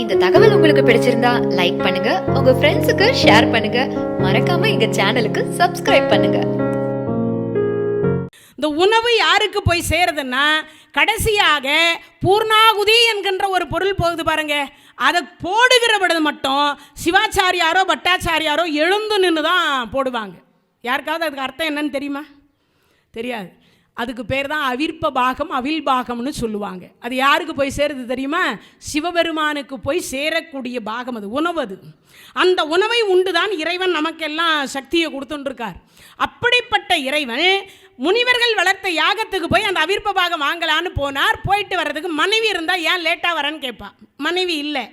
இந்த தகவல் உங்களுக்கு பிடிச்சிருந்தா லைக் பண்ணுங்க, உங்க ஃப்ரெண்ட்ஸுக்கு ஷேர் பண்ணுங்க, மறக்காம எங்க சேனலுக்கு சப்ஸ்கிரைப் பண்ணுங்க. இந்த உணவு யாருக்கு போய் சேருதுன்னா, கடைசியாக பூர்ணாகுதி என்கின்ற ஒரு பொருள் போகுது பாருங்க. அதை போடுகிற பொழுது மட்டும் சிவாச்சாரியாரோ பட்டாச்சாரியாரோ எழுந்து நின்று தான் போடுவாங்க. யாருக்காவது அதுக்கு அர்த்தம் என்னன்னு தெரியுமா? தெரியாது. அதுக்கு பேர் தான் அவிர்ப்ப பாகம், அவில் பாகம்னு சொல்லுவாங்க. அது யாருக்கு போய் சேருது தெரியுமா? சிவபெருமானுக்கு போய் சேரக்கூடிய பாகம் அது, உணவு. அது அந்த உணவை உண்டு தான் இறைவன் நமக்கெல்லாம் சக்தியை கொடுத்துட்டுருக்கார். அப்படிப்பட்ட இறைவன் முனிவர்கள் வளர்த்த யாகத்துக்கு போய் அந்த அவிர்ப்ப பாகம் வாங்கலான்னு போனார். போயிட்டு வர்றதுக்கு மனைவி இருந்தால் ஏன் லேட்டாக வரேன்னு கேட்பா. மனைவி இல்லை.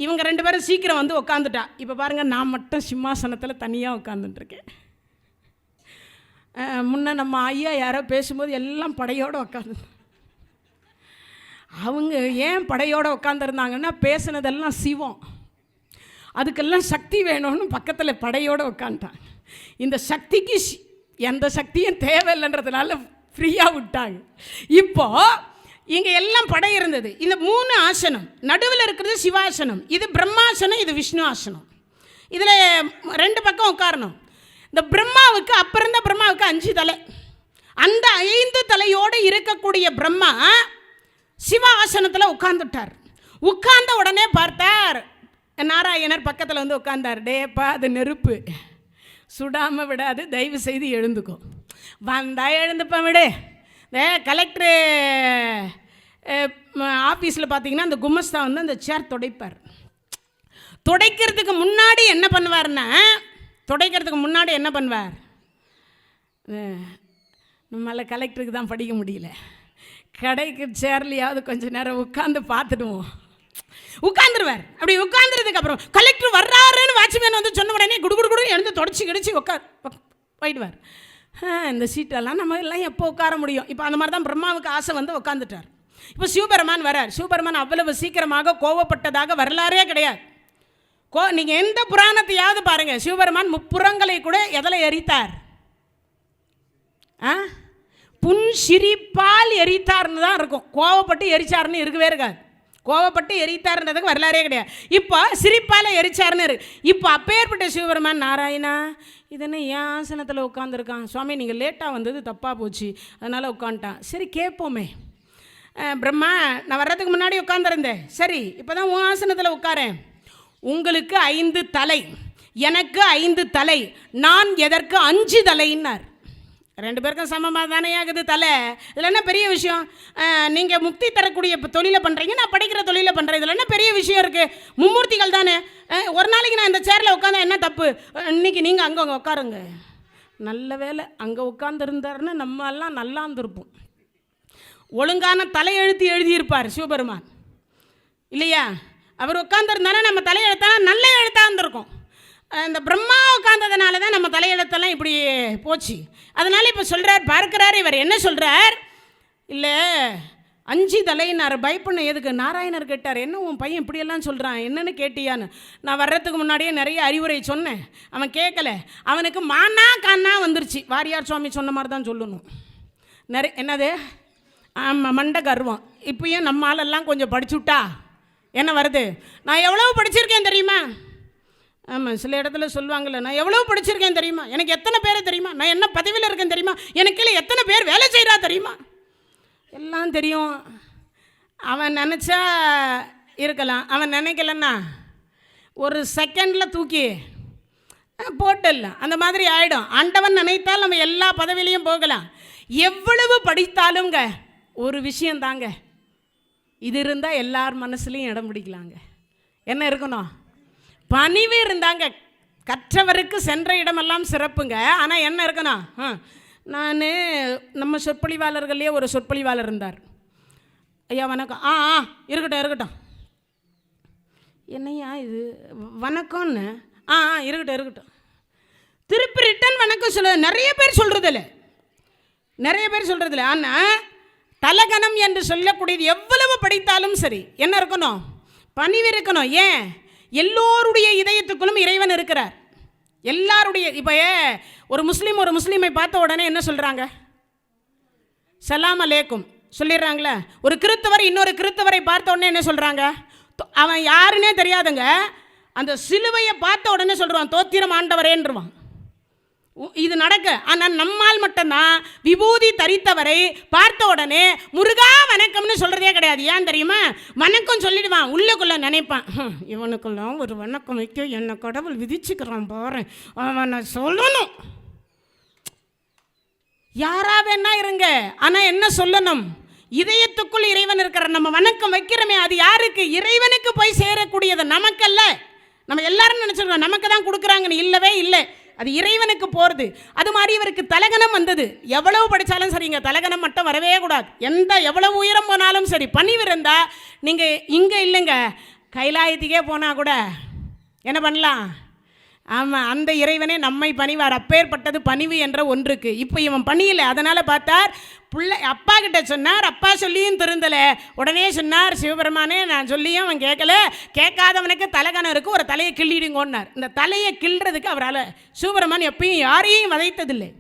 இவங்க 2 பேரும் சீக்கிரம் வந்து உட்காந்துட்டா. இப்போ பாருங்கள், நான் மட்டும் சிம்மாசனத்தில் தனியாக உட்காந்துட்டுருக்கேன். முன்ன நம்ம ஐயா யாரோ பேசும்போது எல்லாம் படையோடு உட்காந்து, அவங்க ஏன் படையோடு உட்காந்துருந்தாங்கன்னா பேசுனதெல்லாம் சிவம், அதுக்கெல்லாம் சக்தி வேணும்னு பக்கத்தில் படையோடு உட்காந்துட்டாங்க. இந்த சக்திக்கு எந்த சக்தியும் தேவையில்லைன்றதுனால ஃப்ரீயாக விட்டாங்க. இப்போது இங்கே எல்லாம் படை இருந்தது. இந்த 3 ஆசனம், நடுவில் இருக்கிறது சிவாசனம், இது பிரம்மாசனம், இது விஷ்ணு ஆசனம். இதில் 2 பக்கம் உட்காரணும். இந்த பிரம்மாவுக்கு அப்போ இருந்த பிரம்மாவுக்கு 5 தலை. அந்த 5 தலையோடு இருக்கக்கூடிய பிரம்மா சிவ ஆசனத்தில் உட்கார்ந்துட்டார். உட்கார்ந்த உடனே பார்த்தார், நாராயணர் பக்கத்தில் வந்து உட்கார்ந்தார். டேப்பா, அது நெருப்பு சுடாமல் விடாது, தயவு செய்து எழுந்துக்கும். வந்தா எழுந்துப்பேன் விடு. இந்த கலெக்டரு ஆஃபீஸில் பார்த்தீங்கன்னா அந்த குமஸ்தா வந்து அந்த சேர் துடைப்பார். துடைக்கிறதுக்கு முன்னாடி என்ன பண்ணுவார்னா, என்ன பண்ணுவார்? நம்மளால் கலெக்டருக்கு தான் படிக்க முடியல, கடைக்கு சேர்லையாவது கொஞ்சம் நேரம் உட்காந்து பார்த்துடுவோம். உட்காந்துருவார். அப்படி உட்காந்துறதுக்கு அப்புறம் கலெக்டர் வர்றாருன்னு வாட்ச்மேன் வந்து சொன்ன உடனே குடு எழுந்து தொடச்சி கிடச்சி போயிடுவார். இந்த சீட்டெல்லாம் நம்ம எல்லாம் எப்போ உட்கார முடியும்? இப்போ அந்த மாதிரி தான் பிரம்மாவுக்கு ஆசை வந்து உட்காந்துட்டார். இப்போ சிவபெருமான் வரார். சிவபெருமான் அவ்வளவு சீக்கிரமாக கோவப்பட்டதாக வரலாறே கிடையாது. நீங்கள் எந்த புராணத்தையாவது பாருங்கள், சிவபெருமான் முப்புறங்களை கூட எதில் எரித்தார்? புன்சிரிப்பால் எரித்தார்னு தான் இருக்கும். கோவப்பட்டு எரிச்சார்னு இருக்கவே இருக்காது. கோவப்பட்டு எரித்தார்ன்றதுக்கு வரலாறே கிடையாது. இப்போ சிரிப்பால் எரிச்சார்னு இருக்கு. இப்போ அப்பேற்பட்ட சிவபெருமான், நாராயணா இதென்ன என் ஆசனத்தில் உட்காந்துருக்கான் சுவாமி, நீங்கள் லேட்டாக வந்தது தப்பாக போச்சு, அதனால் உட்காந்துட்டான். சரி கேட்போமே. பிரம்மா, நான் வர்றதுக்கு முன்னாடி உட்காந்துருந்தேன், சரி இப்போ தான் உன் ஆசனத்தில் உட்காரேன். உங்களுக்கு 5 தலை, எனக்கு 5 தலை, நான் எதற்கு 5 தலைன்னார். 2 பேருக்கும் சமமாக தானே ஆகுது தலை. இதில் என்ன பெரிய விஷயம்? நீங்கள் முக்தி தரக்கூடிய தொழிலை பண்ணுறீங்க, நான் படிக்கிற தொழிலை பண்ணுறேன், இதில் என்ன பெரிய விஷயம் இருக்குது? மும்மூர்த்திகள் தானே. ஒரு நாளைக்கு நான் இந்த சேரில் உட்காந்தா என்ன தப்பு? இன்றைக்கி நீங்கள் அங்கே உட்காருங்க. நல்ல வேலை அங்கே உட்காந்துருந்தாருன்னு நம்ம எல்லாம் நல்லா இருந்திருப்போம். ஒழுங்கான தலையெழுத்து எழுதியிருப்பார் சிவபெருமான் இல்லையா? அவர் உட்காந்துருந்தானே நம்ம தலையெழுத்தான நல்ல எழுத்தாக இருந்திருக்கும். இந்த பிரம்மா உட்காந்ததுனால தான் நம்ம தலையெழுத்தெல்லாம் இப்படி போச்சு. அதனால் இப்போ சொல்கிறார், பார்க்கிறார். இவர் என்ன சொல்கிறார்? இல்லை 5 தலைன்னார். பயப்பண்ண எதுக்கு? நாராயணர் கேட்டார், என்ன உன் பையன் இப்படியெல்லாம் சொல்கிறான், என்னென்னு கேட்டியான்னு. நான் வர்றதுக்கு முன்னாடியே நிறைய அறிவுரை சொன்னேன், அவன் கேட்கல. அவனுக்கு மானா கானா வந்துருச்சு. வாரியார் சுவாமி சொன்ன மாதிரி தான் சொல்லணும். என்னது? ஆமாம், மண்ட கர்வம். இப்பயும் நம்ம ஆளெல்லாம் கொஞ்சம் படிச்சுட்டா என்ன வருது? நான் எவ்வளோ படிச்சிருக்கேன் தெரியுமா? ஆமாம், சில இடத்துல சொல்லுவாங்கள்ல, நான் எவ்வளோ படிச்சிருக்கேன் தெரியுமா, எனக்கு எத்தனை பேர் தெரியுமா, நான் என்ன பதவியில் இருக்கேன் தெரியுமா, எனக்கு கீழே எத்தனை பேர் வேலை செய்கிறா தெரியுமா, எல்லாம் தெரியும். அவன் நினச்சா இருக்கலாம், அவன் நினைக்கலன்னா ஒரு செகண்டில் தூக்கி போட்டுடலாம். அந்த மாதிரி ஆகிடும். ஆண்டவன் நினைத்தால் நம்ம எல்லா பதவியிலையும் போகலாம். எவ்வளவு படித்தாலுங்க ஒரு விஷயந்தாங்க, இது இருந்தால் எல்லார் மனசுலையும் இடம் பிடிக்கலாங்க. என்ன இருக்கணும்? பணிவு இருந்தாங்க. கற்றவருக்கு சென்ற இடமெல்லாம் சிறப்புங்க. ஆனால் என்ன இருக்கணும்? நான் நம்ம சொற்பொழிவாளர்களே ஒரு சொற்பொழிவாளர் இருந்தார். ஐயா வணக்கம். இருக்கட்டும். என்னையா இது வணக்கம்னு? இருக்கட்டும். திருப்பி ரிட்டன் வணக்கம் சொல்ல நிறைய பேர் சொல்கிறதில்ல. ஆனால் தலகணம் என்று சொல்லக்கூடியது எவ்வளவு படித்தாலும் சரி என்ன இருக்கணும்? பணிவு இருக்கணும். ஏன்? எல்லோருடைய இதயத்துக்குள்ளும் இறைவன் இருக்கிறார். எல்லாருடைய. இப்போ ஒரு முஸ்லீமை பார்த்த உடனே என்ன சொல்கிறாங்க? சலாம் அலேக்கும் சொல்லிடுறாங்களே. ஒரு கிறித்தவர் இன்னொரு கிறித்தவரை பார்த்த உடனே என்ன சொல்கிறாங்க? அவன் யாருன்னே தெரியாதுங்க. அந்த சிலுவையை பார்த்த உடனே சொல்கிறான், தோத்திரம் ஆண்டவரேன்றுவான். இது நடக்க. ஆனால் நம்மால் மட்டும்தான் விபூதி தரித்தவரை பார்த்த உடனே முருகா வணக்கம்னு சொல்கிறதே கிடையாது. ஏன் தெரியுமா? வணக்கம் சொல்லிடுவான், உள்ளுக்குள்ளே நினைப்பான், இவனுக்குள்ள ஒரு வணக்கம் வைக்க என்னை கடவுள் விதிச்சுக்கிறான் பாரு, அவனை சொல்லணும். யாரா வேணா இருங்க, ஆனால் என்ன சொல்லணும்? இதயத்துக்குள் இறைவன் இருக்கிற. நம்ம வணக்கம் வைக்கிறோமே, அது யாருக்கு? இறைவனுக்கு போய் சேரக்கூடியது, நமக்கல்ல. நம்ம எல்லாரும் நினச்சிருக்கோம் நமக்கு தான் கொடுக்குறாங்கன்னு. இல்லவே இல்லை, அது இறைவனுக்கு போகிறது. அது மாதிரி இவருக்கு தலகணம் வந்தது. எவ்வளவு படித்தாலும் சரிங்க, தலகணம் மட்டும் வரவே கூடாது. எவ்வளவு உயரம் போனாலும் சரி, பணிவு இருந்தால் நீங்கள் இங்கே இல்லைங்க, கைலாயத்துக்கே போனால் கூட என்ன பண்ணலாம்? ஆமாம், அந்த இறைவனே நம்மை பணிவார். அப்பேற்பட்டது பணிவு என்ற ஒன்றுக்கு. இப்போ இவன் பணியில்லை. அதனால் பார்த்தார், பிள்ளை அப்பா கிட்ட சொன்னார், அப்பா சொல்லியும் திருந்தலை. உடனே சொன்னார், சிவபெருமானே நான் சொல்லியும் அவன் கேட்கல, கேட்காதவனுக்கு தலகணம் இருக்குது, ஒரு தலையை கிள்ளிடுங்கன்னார். இந்த தலையை கிள்றதுக்கு அவரால், சிவபெருமான் எப்பயும் யாரையும் வதைத்ததில்லை.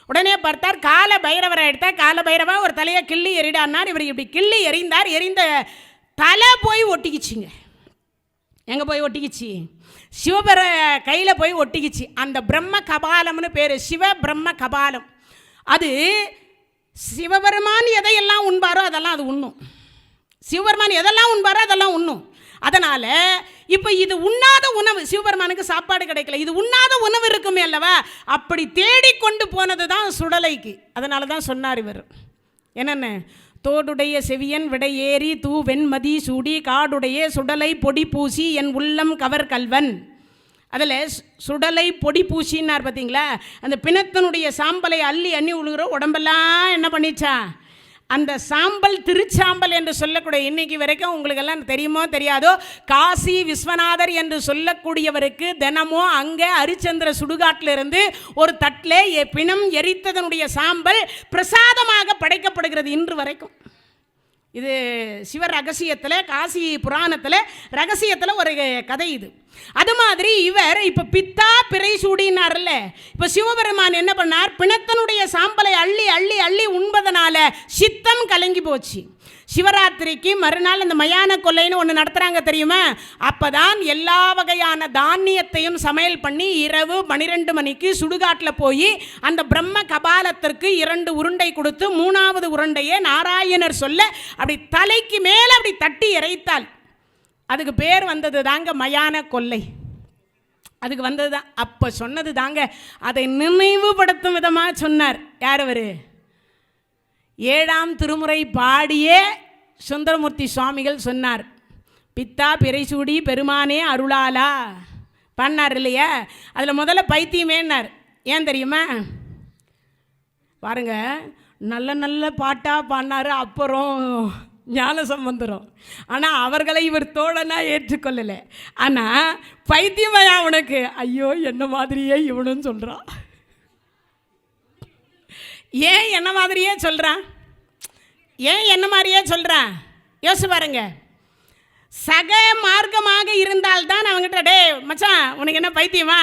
உடனே பார்த்தார், கால பைரவரை எடுத்தால், கால பைரவா ஒரு தலையை கிள்ளி எறிடான்னார். இவர் இப்படி கிள்ளி எறிந்தார். எறிந்த தலை போய் ஒட்டிக்கிச்சிங்க. எங்கே போய் ஒட்டிக்கிச்சு? சிவபெர கையில் போய் ஒட்டிக்கிச்சு. அந்த பிரம்ம கபாலம்னு பேர், சிவ பிரம்ம கபாலம். அது சிவபெருமான் எதையெல்லாம் உண்பாரோ அதெல்லாம் அது உண்ணும். சிவபெருமான் எதெல்லாம் உண்பாரோ அதெல்லாம் உண்ணும். அதனால் இப்போ இது உண்ணாத உணவு, சிவபெருமானுக்கு சாப்பாடு கிடைக்கல, இது உண்ணாத உணவு இருக்குமே அல்லவா, அப்படி தேடிக்கொண்டு போனது தான் சுடலைக்கு. அதனால தான் சொன்னார் இவர் என்னென்ன, தோடுடைய செவியன் விடையேறி தூ வெண்மதி சூடி காடுடைய சுடலை பொடி பூசி என் உள்ளம் கவர் கல்வன். அதில் சுடலை பொடி பூசின்னார் பார்த்தீங்களா? அந்த பிணத்தினுடைய சாம்பலை அள்ளி அண்ணி உழுகிற உடம்பெல்லாம் என்ன பண்ணிச்சா? அந்த சாம்பல் திருச்சாம்பல் என்று சொல்லக்கூடிய, இன்னைக்கு வரைக்கும் உங்களுக்கெல்லாம் தெரியுமோ தெரியாதோ, காசி விஸ்வநாதர் என்று சொல்லக்கூடியவருக்கு தினமும் அங்கே ஹரிச்சந்திர சுடுகாட்டிலிருந்து ஒரு தட்டில் பிணம் எரித்ததனுடைய சாம்பல் பிரசாதமாக படைக்கப்படுகிறது இன்று வரைக்கும். இது சிவ ரகசியத்தில், காசி புராணத்தில் ரகசியத்தில் ஒரு கதை இது. அது மாதிரி இவர் இப்போ பித்தா பிறை சூடினார்ல, இப்போ சிவபெருமான் என்ன பண்ணார்? பிணத்தனுடைய சாம்பலை அள்ளி அள்ளி அள்ளி உண்பதனால சித்தம் கலங்கி போச்சு. சிவராத்திரிக்கு மறுநாள் அந்த மயான கொல்லைன்னு ஒன்று நடத்துகிறாங்க தெரியுமா? அப்போ தான் எல்லா வகையான தானியத்தையும் சமையல் பண்ணி இரவு 12 மணிக்கு சுடுகாட்டில் போய் அந்த பிரம்ம கபாலத்திற்கு 2 உருண்டை கொடுத்து 3வது உருண்டையே நாராயணர் சொல்ல அப்படி தலைக்கு மேலே அப்படி தட்டி இறைத்தாள். அதுக்கு பேர் வந்தது தாங்க மயான கொல்லை. அதுக்கு வந்தது தான், அப்போ சொன்னது தாங்க. அதை நினைவுபடுத்தும் விதமாக சொன்னார். யார் அவர்? 7ஆம் திருமுறை பாடிய சுந்தரமூர்த்தி சுவாமிகள் சொன்னார், பித்தா பிறைசூடி பெருமானே அருளாலா பண்ணார் இல்லையா? அதில் முதல்ல பைத்தியமேன்னார். ஏன் தெரியுமா? பாருங்க, நல்ல நல்ல பாட்டாக பாடினார். அப்புறம் ஞான சம்பந்தரும். ஆனால் அவர்களை இவர் தோழனாக ஏற்றுக்கொள்ளலை. ஆனால் பைத்தியமாயா அவனுக்கு, ஐயோ என்ன மாதிரியே இவனும் சொல்கிறான். ஏன் என்ன மாதிரியே சொல்கிறான்? ஏன் என்ன மாதிரியே சொல்கிறான்? யோசிச்சு பாருங்க. சக மார்க்கமாக இருந்தால்தான் அவங்ககிட்ட, டே மச்சான் உனக்கு என்ன பைத்தியமா?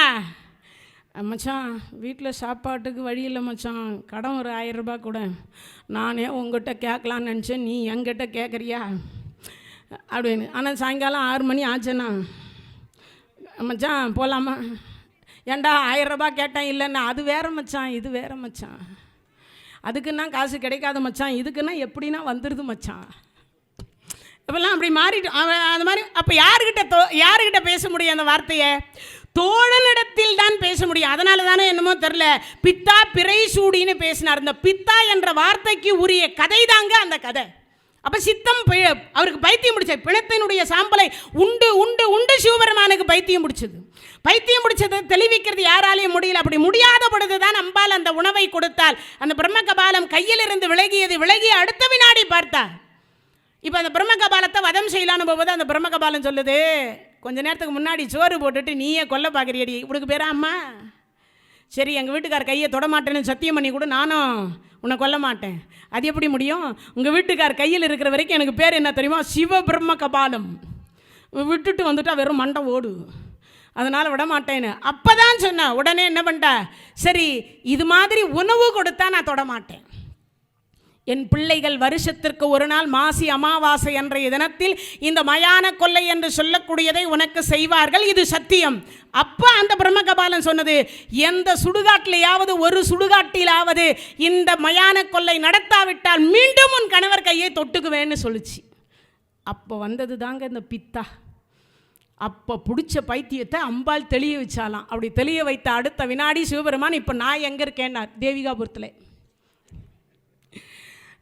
மச்சான் வீட்டில் சாப்பாட்டுக்கு வழி இல்லை மச்சான், கடன் ஒரு 1000 ரூபாய் கூட, நானே உங்ககிட்ட கேட்கலான்னு நினச்சேன், நீ என்கிட்ட கேட்குறியா அப்படின்னு. ஆனால் சாயங்காலம் 6 மணி ஆச்சுண்ணா, மச்சான் போகலாமா? ஏண்டா 1000 ரூபாய் கேட்டேன் இல்லைன்னா, அது வேறு மச்சான் இது வேறு மச்சான், அதுக்குன்னா காசு கிடைக்காத மச்சான், இதுக்குன்னா எப்படின்னா வந்துடுது மச்சான். இப்போல்லாம் அப்படி மாறிட்டு அது மாதிரி. அப்போ யாருக்கிட்ட பேச முடியும் அந்த வார்த்தையை? தோழனிடத்தில் தான் பேச முடியும். அதனால தானே என்னமோ தெரில, பித்தா பிறை சூடின்னு பேசினார். இந்த பித்தா என்ற வார்த்தைக்கு உரிய கதை தாங்க அந்த கதை. அப்போ சித்தம் அவருக்கு பைத்தியம் பிடிச்சது. பிணத்தினுடைய சாம்பலை உண்டு உண்டு உண்டு சிவபெருமானுக்கு பைத்தியம் பிடிச்சது. பைத்தியம் பிடிச்சதை தெளிவிக்கிறது யாராலையும் முடியல. அப்படி முடியாத பொழுது தான் அம்பாள் அந்த உணவை கொடுத்தால் அந்த பிரம்ம கபாலம் கையிலிருந்து விலகியது. விலகி அடுத்த வினாடி பார்த்தார். இப்போ அந்த பிரம்ம கபாலத்தை வதம் செய்யலான்னு போகும்போது அந்த பிரம்ம கபாலம் சொல்லுது, கொஞ்ச நேரத்துக்கு முன்னாடி சோறு போட்டுட்டு நீயே கொல்ல பார்க்குறியடி, உனக்கு பேரா அம்மா? சரி, எங்கள் வீட்டுக்கார் கையை தொடமாட்டேன்னு சத்தியம் பண்ணி கூட நானும் உன்னை கொல்ல மாட்டேன். அது எப்படி முடியும்? உங்கள் வீட்டுக்கார் கையில் இருக்கிற வரைக்கும் எனக்கு பேர் என்ன தெரியுமா? சிவ பிரம்ம கபாலம். விட்டுட்டு வந்துட்டா வெறும் மண்டை ஓடு, அதனால் விட மாட்டேன்னு அப்போ தான் சொன்னேன். உடனே என்ன பண்ணிட்டா, சரி இது மாதிரி உணவு கொடுத்தா நான் தொடமாட்டேன், என் பிள்ளைகள் வருஷத்திற்கு ஒரு நாள் மாசி அமாவாசை அன்றைய தினத்தில் இந்த மயான கொள்ளை என்று சொல்லக்கூடியதை உனக்கு செய்வார்கள், இது சத்தியம். அப்போ அந்த பிரம்மகபாலன் சொன்னது, எந்த சுடுகாட்டிலேயாவது ஒரு சுடுகாட்டிலாவது இந்த மயான கொள்ளை நடத்தாவிட்டால் மீண்டும் உன் கணவர் கையை தொட்டுக்குவேன்னு சொல்லிச்சு. அப்போ வந்தது தாங்க இந்த பித்தா. அப்போ பிடிச்ச பைத்தியத்தை அம்பாள் தெளிய வச்சாலாம். அப்படி தெளிய வைத்த அடுத்த வினாடி சிவபெருமான், இப்போ நான் எங்கே இருக்கேன்னார், தேவிகாபுரத்தில்.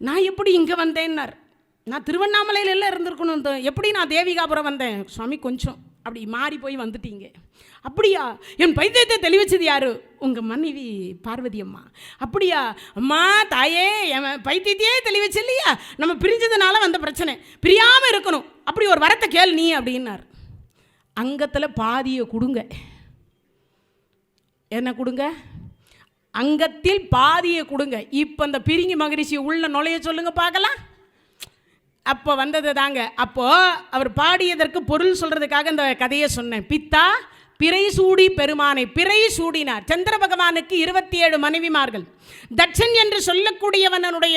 நான் எப்படி இங்கே வந்தேன்னார். நான் திருவண்ணாமலையில் எல்லாம் இருந்திருக்கணும், எப்படி நான் தேவிகாபுரம் வந்தேன்? சுவாமி கொஞ்சம் அப்படி மாறி போய் வந்துட்டீங்க. அப்படியா? என் பைத்தியத்தை தெளிவச்சது யாரு? உங்கள் மனைவி பார்வதி அம்மா. அப்படியா? அம்மா தாயே, என் பைத்தியத்தையே தெளிவச்சு இல்லையா? நம்ம பிரிஞ்சதுனால வந்த பிரச்சனை, பிரியாமல் இருக்கணும், அப்படி ஒரு வரத்தை கேள் நீ அப்படின்னார். அங்கத்தில் பாதியை கொடுங்க. என்ன கொடுங்க? அங்கத்தில் பாதியை கொடுங்க. இப்போ அந்த பிரிங்கி மகரிஷி உள்ள நுழைய சொல்லுங்க பார்க்கலாம். அப்போ வந்தது தாங்க. அப்போது அவர் பாடியதற்கு பொருள் சொல்கிறதுக்காக இந்த கதையை சொன்னேன். பித்தா பிறை சூடி பெருமானை பிறை சூடினார். சந்திர பகவானுக்கு 27 மனைவிமார்கள். தட்சன் என்று சொல்லக்கூடியவனுடைய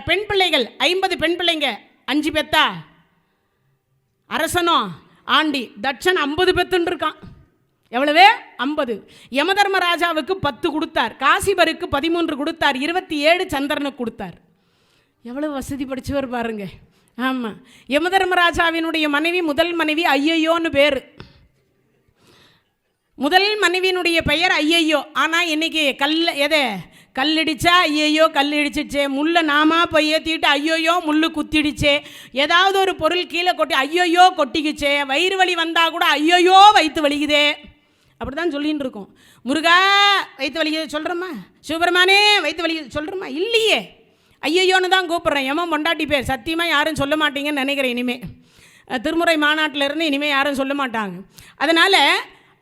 பெண் பிள்ளைகள் 50 பெண் பிள்ளைங்க. 5 பெத்தா அரசனோ ஆண்டி. தட்சன் 50 பெத்துன்னு இருக்கான். எவ்வளவே? 50. யமதர்மராஜாவுக்கு 10 கொடுத்தார். காசிபருக்கு 13 கொடுத்தார். 27 சந்திரனுக்கு கொடுத்தார். எவ்வளவு வசதி படிச்சவர் பாருங்க. ஆமாம், யமதர்மராஜாவினுடைய மனைவி, முதல் மனைவி ஐயையோன்னு பேர். முதல் மனைவியினுடைய பெயர் ஐயையோ. ஆனால் இன்னைக்கு கல்லடிச்சா ஐயையோ கல் இடிச்சிச்சே, முள்ளை நாமா போய் ஏற்றிட்டு ஐயோயோ முள்ளு குத்திடுச்சே, ஏதாவது ஒரு பொருள் கீழே கொட்டி ஐயோயோ கொட்டிக்குச்சே, வயிறு வலி வந்தால் கூட ஐயோயோ வயிற்று வலிக்குதே, அப்படி தான் சொல்லின்னு இருக்கோம். முருகா வயிற்று வலிக்குது சொல்கிறோமா? சிவபெருமானே வயிற்று வலிக்குது சொல்கிறோமா? இல்லையே, ஐயோன்னு தான் கூப்பிட்றேன். எமன் பொண்டாட்டி பேர் சத்தியமாக யாரும் சொல்ல மாட்டீங்கன்னு நினைக்கிறேன். இனிமேல் திருமுறை மாநாட்டில் இருந்து இனிமேல் யாரும் சொல்ல மாட்டாங்க. அதனால்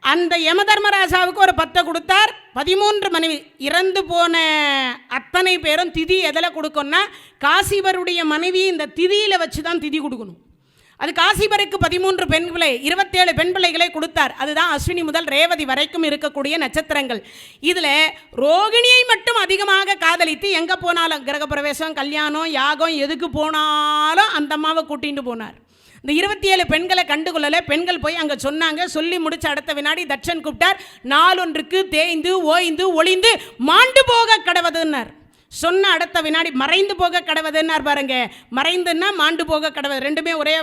அந்த யமதர்மராஜாவுக்கு ஒரு 10 கொடுத்தார். 13 மனைவி. இறந்து போன அத்தனை பேரும் திதி எதில் கொடுக்கணும்னா காசிபருடைய மனைவி இந்த திதியில் வச்சு தான் திதி கொடுக்கணும். அது காசிபருக்கு 13 பெண் பிள்ளை, 27 பெண் பிள்ளைகளை கொடுத்தார். அதுதான் அஸ்வினி முதல் ரேவதி வரைக்கும் இருக்கக்கூடிய நட்சத்திரங்கள். இதில் ரோகிணியை மட்டும் அதிகமாக காதலித்து எங்கே போனாலும் கிரகப்பிரவேசம், கல்யாணம், யாகம் எதுக்கு போனாலும் அந்த அம்மாவை கூட்டிகிட்டு போனார். இந்த 27 பெண்களை கண்டுகொள்ளலை. பெண்கள் போய் அங்கே சொன்னாங்க. சொல்லி முடிச்ச அடுத்த வினாடி தட்சன் கூப்பிட்டார். நாளொன்றுக்கு தேய்ந்து ஓய்ந்து ஒளிந்து மாண்டு போக கடவுதுன்னார். சொன்ன அடுத்த வினாடி மறைந்து போக கடவுதுன்னார் பாருங்க. மறைந்துன்னா மாண்டு போக கடவுது, ரெண்டுமே ஒரே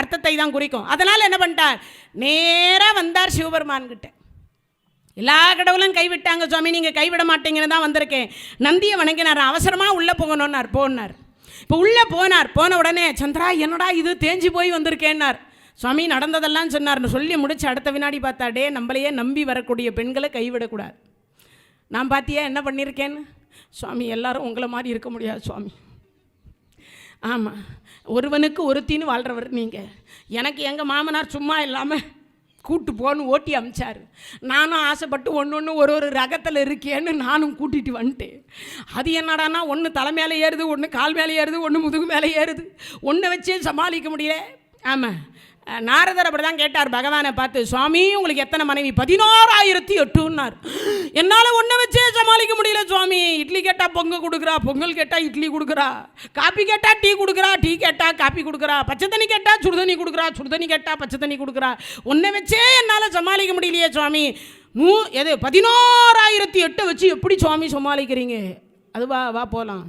அர்த்தத்தை தான் குறிக்கும். அதனால் என்ன பண்ணிட்டார்? நேராக வந்தார் சிவபெருமான் கிட்ட. எல்லா கடவுளும் கைவிட்டாங்க சுவாமி, நீங்கள் கைவிட மாட்டீங்கன்னு தான் வந்திருக்கேன். நந்தியை வணங்கினார். அவசரமாக உள்ளே போகணுன்னார். போனார். இப்போ உள்ளே போனார். போன உடனே சந்திரா என்னடா இது தேஞ்சு போய் வந்திருக்கேன்னார். சுவாமி நடந்ததெல்லாம் சொன்னார். சொல்லி முடிச்சு அடுத்த வினாடி பார்த்தாடே, நம்மளையே நம்பி வரக்கூடிய பெண்களை கைவிடக்கூடாது. நான் பார்த்தியா என்ன பண்ணியிருக்கேன்னு? சுவாமி எல்லாரும் உங்களை மாதிரி இருக்க முடியாது சுவாமி. ஆமாம், ஒருவனுக்கு ஒருத்தின்னு வாழ்கிறவர் நீங்கள். எனக்கு எங்கள் மாமனார் சும்மா இல்லாமல் கூட்டு போன்னு ஓட்டி அமிச்சார். நானும் ஆசைப்பட்டு ஒன்று ஒரு ரகத்தில் இருக்கேன்னு நானும் கூட்டிகிட்டு வந்துட்டேன். அது என்னடானா ஒன்று தலை மேலே ஏறுது, ஒன்று கால் மேலே ஏறுது, ஒன்று முதுகு மேலே ஏறுது. ஒன்றை வச்சே சமாளிக்க முடியல. ஆமாம், நாரதர் அப்படி தான் கேட்டார் பகவானை பார்த்து, சுவாமி உங்களுக்கு எத்தனை மனைவி? 16,008ன்னார். என்னால் ஒன்றை வச்சே சமாளிக்க முடியல சுவாமி. இட்லி கேட்டால் பொங்கல் கொடுக்குறா, பொங்கல் கேட்டால் இட்லி கொடுக்குறா, காப்பி கேட்டால் டீ கொடுக்குறா, டீ கேட்டால் காப்பி கொடுக்குறா, பச்சை தண்ணி கேட்டால் சுடுதண்ணி கொடுக்குறா, சுடுதண்ணி கேட்டால் பச்சை தண்ணி கொடுக்குறா. ஒன்றை வச்சே என்னால் சமாளிக்க முடியலையே சுவாமி. 16,008 வச்சு எப்படி சுவாமி சமாளிக்கிறீங்க? அது வா போகலாம்.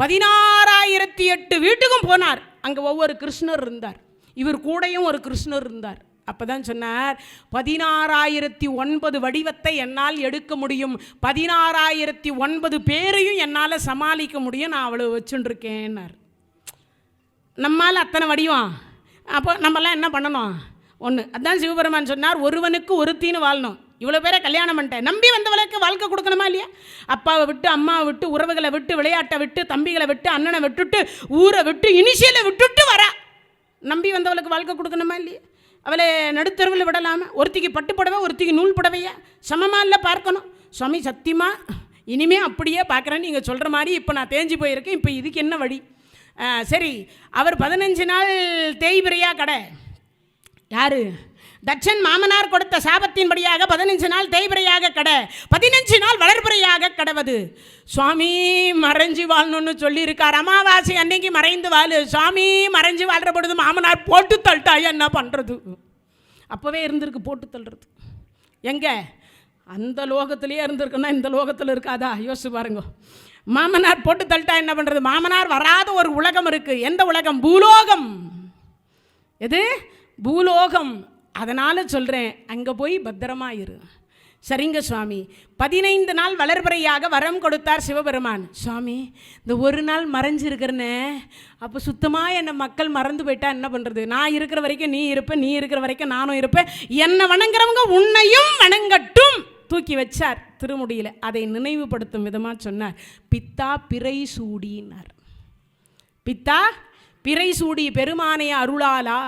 16,008 வீட்டுக்கும் போனார். அங்கே ஒவ்வொரு கிருஷ்ணர் இருந்தார். இவர் கூடையும் ஒரு கிருஷ்ணர் இருந்தார். அப்போ தான் சொன்னார், 16,009 வடிவத்தை என்னால் எடுக்க முடியும், 16,009 பேரையும் என்னால் சமாளிக்க முடியும், நான் அவ்வளோ வச்சுட்டுருக்கேன்னார். நம்மால் அத்தனை வடிவம். அப்போ நம்மளாம் என்ன பண்ணணும்? ஒன்று. அதுதான் சிவபெருமான் சொன்னார், ஒருவனுக்கு ஒருத்தின்னு வாழணும். இவ்வளோ பேரை கல்யாணம் பண்ணிட்டேன், நம்பி வந்தவளுக்கு வாழ்க்கை கொடுக்கணுமா இல்லையா? அப்பாவை விட்டு, அம்மாவை விட்டு, உறவுகளை விட்டு, விளையாட்டை விட்டு, தம்பிகளை விட்டு, அண்ணனை விட்டுட்டு, ஊரை விட்டு, இனிஷியலை விட்டுட்டு வர நம்பி வந்தவளுக்கு வாழ்க்கை கொடுக்கணுமா இல்லையா? அவளை நடுத்தருவில் விடலாமல்? ஒருத்திக்கு பட்டு புடவை, ஒருத்திக்கு நூல் புடவையா? சமமாக இல்லை பார்க்கணும். சுவாமி சத்தியமாக இனிமேல் அப்படியே பார்க்குறேன்னு நீங்கள் சொல்கிற மாதிரி இப்போ நான் தேஞ்சு போயிருக்கேன். இப்போ இதுக்கு என்ன வழி? சரி, அவர் 15 நாள் தேய்பிரையா கடை. யார்? தட்சன் மாமனார் கொடுத்த சாபத்தின்படியாக 15 நாள் தேய்பிரையாக கட, 15 நாள் வளர்பிறையாக கடவது. சுவாமி மறைஞ்சு வாழணும்னு சொல்லியிருக்கார். அமாவாசை அன்னைக்கு மறைந்து வாழு. சுவாமி மறைஞ்சு வாழ்கிற பொழுது மாமனார் போட்டு தள்ளிட்டா என்ன பண்ணுறது? அப்போவே இருந்திருக்கு போட்டு தள்ளுறது. எங்கே அந்த லோகத்திலேயே இருந்திருக்குன்னா இந்த லோகத்தில் இருக்காதா? யோசிச்சு பாருங்க. மாமனார் போட்டு தள்ளிட்டா என்ன பண்ணுறது? மாமனார் வராத ஒரு உலகம் இருக்குது. எந்த உலகம்? பூலோகம். எது? பூலோகம். அதனால் சொல்கிறேன், அங்கே போய் பத்திரமா இரு. சரிங்க சுவாமி. 15 நாள் வளர்பிறையாக வரம் கொடுத்தார் சிவபெருமான். சுவாமி இந்த ஒரு நாள் மறைஞ்சிருக்கிறனே, அப்போ சுத்தமாக என்னை மக்கள் மறந்து போயிட்டா என்ன பண்ணுறது? நான் இருக்கிற வரைக்கும் நீ இருப்பேன், நீ இருக்கிற வரைக்கும் நானும் இருப்பேன், என்னை வணங்குறவங்க உன்னையும் வணங்கட்டும். தூக்கி வச்சார் திருமுடியில். அதை நினைவுபடுத்தும் விதமாக சொன்னார், பித்தா பிறை சூடினார். பித்தா பிறை சூடி பெருமானே அருளாலா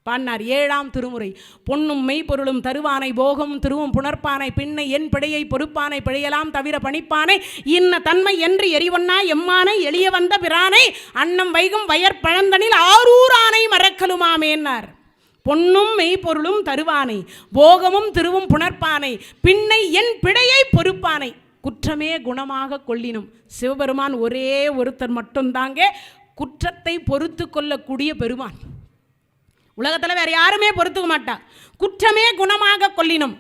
பாடினார். 7ஆம் திருமுறை. பொன்னும் மெய்ப்பொருளும் தருவானை, போகமும் திருவும் புணர்ப்பானை, பின்னை என் பிழையை பொறுப்பானை, பிழையலாம் தவிர பணிப்பானை, இன்ன தன்மை என்று எரிவொன்னா எம்மானை, எளிய வந்த பிரானை, அன்னம் வைகும் வயற் பழந்தனில் ஆரூரானை மறக்கலுமாமேன்னார். பொன்னும் மெய்ப்பொருளும் தருவானை, போகமும் திருவும் புணர்ப்பானை, பின்னை என் பிழையை பொறுப்பானை, குற்றமே குணமாக கொள்ளினும். சிவபெருமான் ஒரே ஒருத்தர் மட்டும்தாங்க குற்றத்தை பொறுத்து கொள்ளக்கூடிய பெருமான். உலகத்தில் வேறு யாருமே பொறுத்துக்க மாட்டா. குற்றமே குணமாக கொள்ளினும்.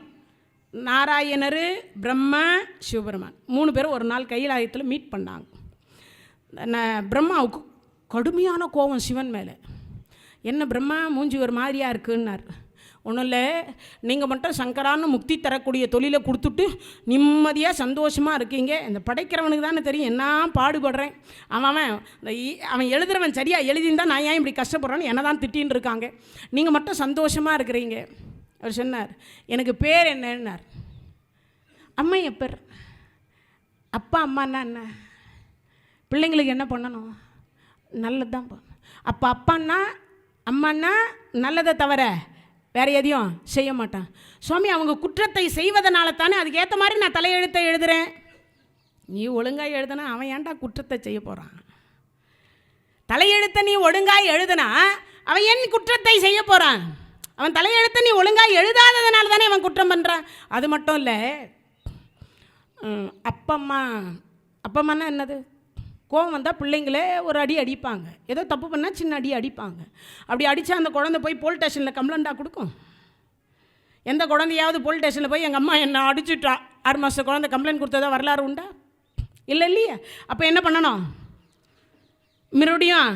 நாராயணர், பிரம்மா, சிவபெருமான் 3 பேரும் ஒரு நாள் கைலாயத்தில் மீட் பண்ணாங்க. பிரம்மாவுக்கு கடுமையான கோபம் சிவன் மேலே. என்ன பிரம்மா மூஞ்சி ஒரு மாதிரியாக இருக்குன்னார். ஒன்றும் இல்லை, நீங்கள் மட்டும் சங்கரான்னு முக்தி தரக்கூடிய தொழிலை கொடுத்துட்டு நிம்மதியாக சந்தோஷமாக இருக்கீங்க. இந்த படைக்கிறவனுக்கு தானே தெரியும் என்ன பாடுபடுறேன். அவன் எழுதுறவன் சரியாக எழுதியிருந்தால் நான் ஏன் இப்படி கஷ்டப்படுறேன்னு என்ன தான் திட்டின்னு இருக்காங்க. நீங்கள் மட்டும் சந்தோஷமாக இருக்கிறீங்க. அவர் சொன்னார், எனக்கு பேர் என்னன்னார். அம்மா எப்பர்? அப்பா அம்மான்னா என்ன? பிள்ளைங்களுக்கு என்ன பண்ணணும்? நல்லது தான் பண்ணணும். அப்போ அப்பான்னா அம்மான்னா நல்லதை தவிர வேறு எதையும் செய்ய மாட்டான். சுவாமி அவங்க குற்றத்தை செய்வதனால தானே அதுக்கேற்ற மாதிரி நான் தலையெழுத்தை எழுதுகிறேன். நீ ஒழுங்காக எழுதுனா அவன் ஏன்டா குற்றத்தை செய்ய போகிறான்? தலையெழுத்தை நீ ஒழுங்காக எழுதுனா அவன் ஏன் குற்றத்தை செய்ய போகிறான்? அவன் தலையெழுத்தை நீ ஒழுங்காக எழுதாததுனால தானே அவன் குற்றம் பண்ணுறான். அது மட்டும் இல்லை, அப்பம்மானா என்னது? கோவம் வந்தால் பிள்ளைங்களே ஒரு அடி அடிப்பாங்க. ஏதோ தப்பு பண்ணால் சின்ன அடி அடிப்பாங்க. அப்படி அடித்தா அந்த குழந்தை போய் போலீஸ் ஸ்டேஷனில் கம்ப்ளைண்ட்டாக கொடுக்கும். எந்த குழந்தையாவது போலீஸ் ஸ்டேஷனில் போய் எங்கள் அம்மா என்னை அடிச்சுட்டா 6 மாத குழந்தை கம்ப்ளைண்ட் கொடுத்ததா வரலாறு உண்டா? இல்லை இல்லையா? அப்போ என்ன பண்ணணும்? மறுபடியும்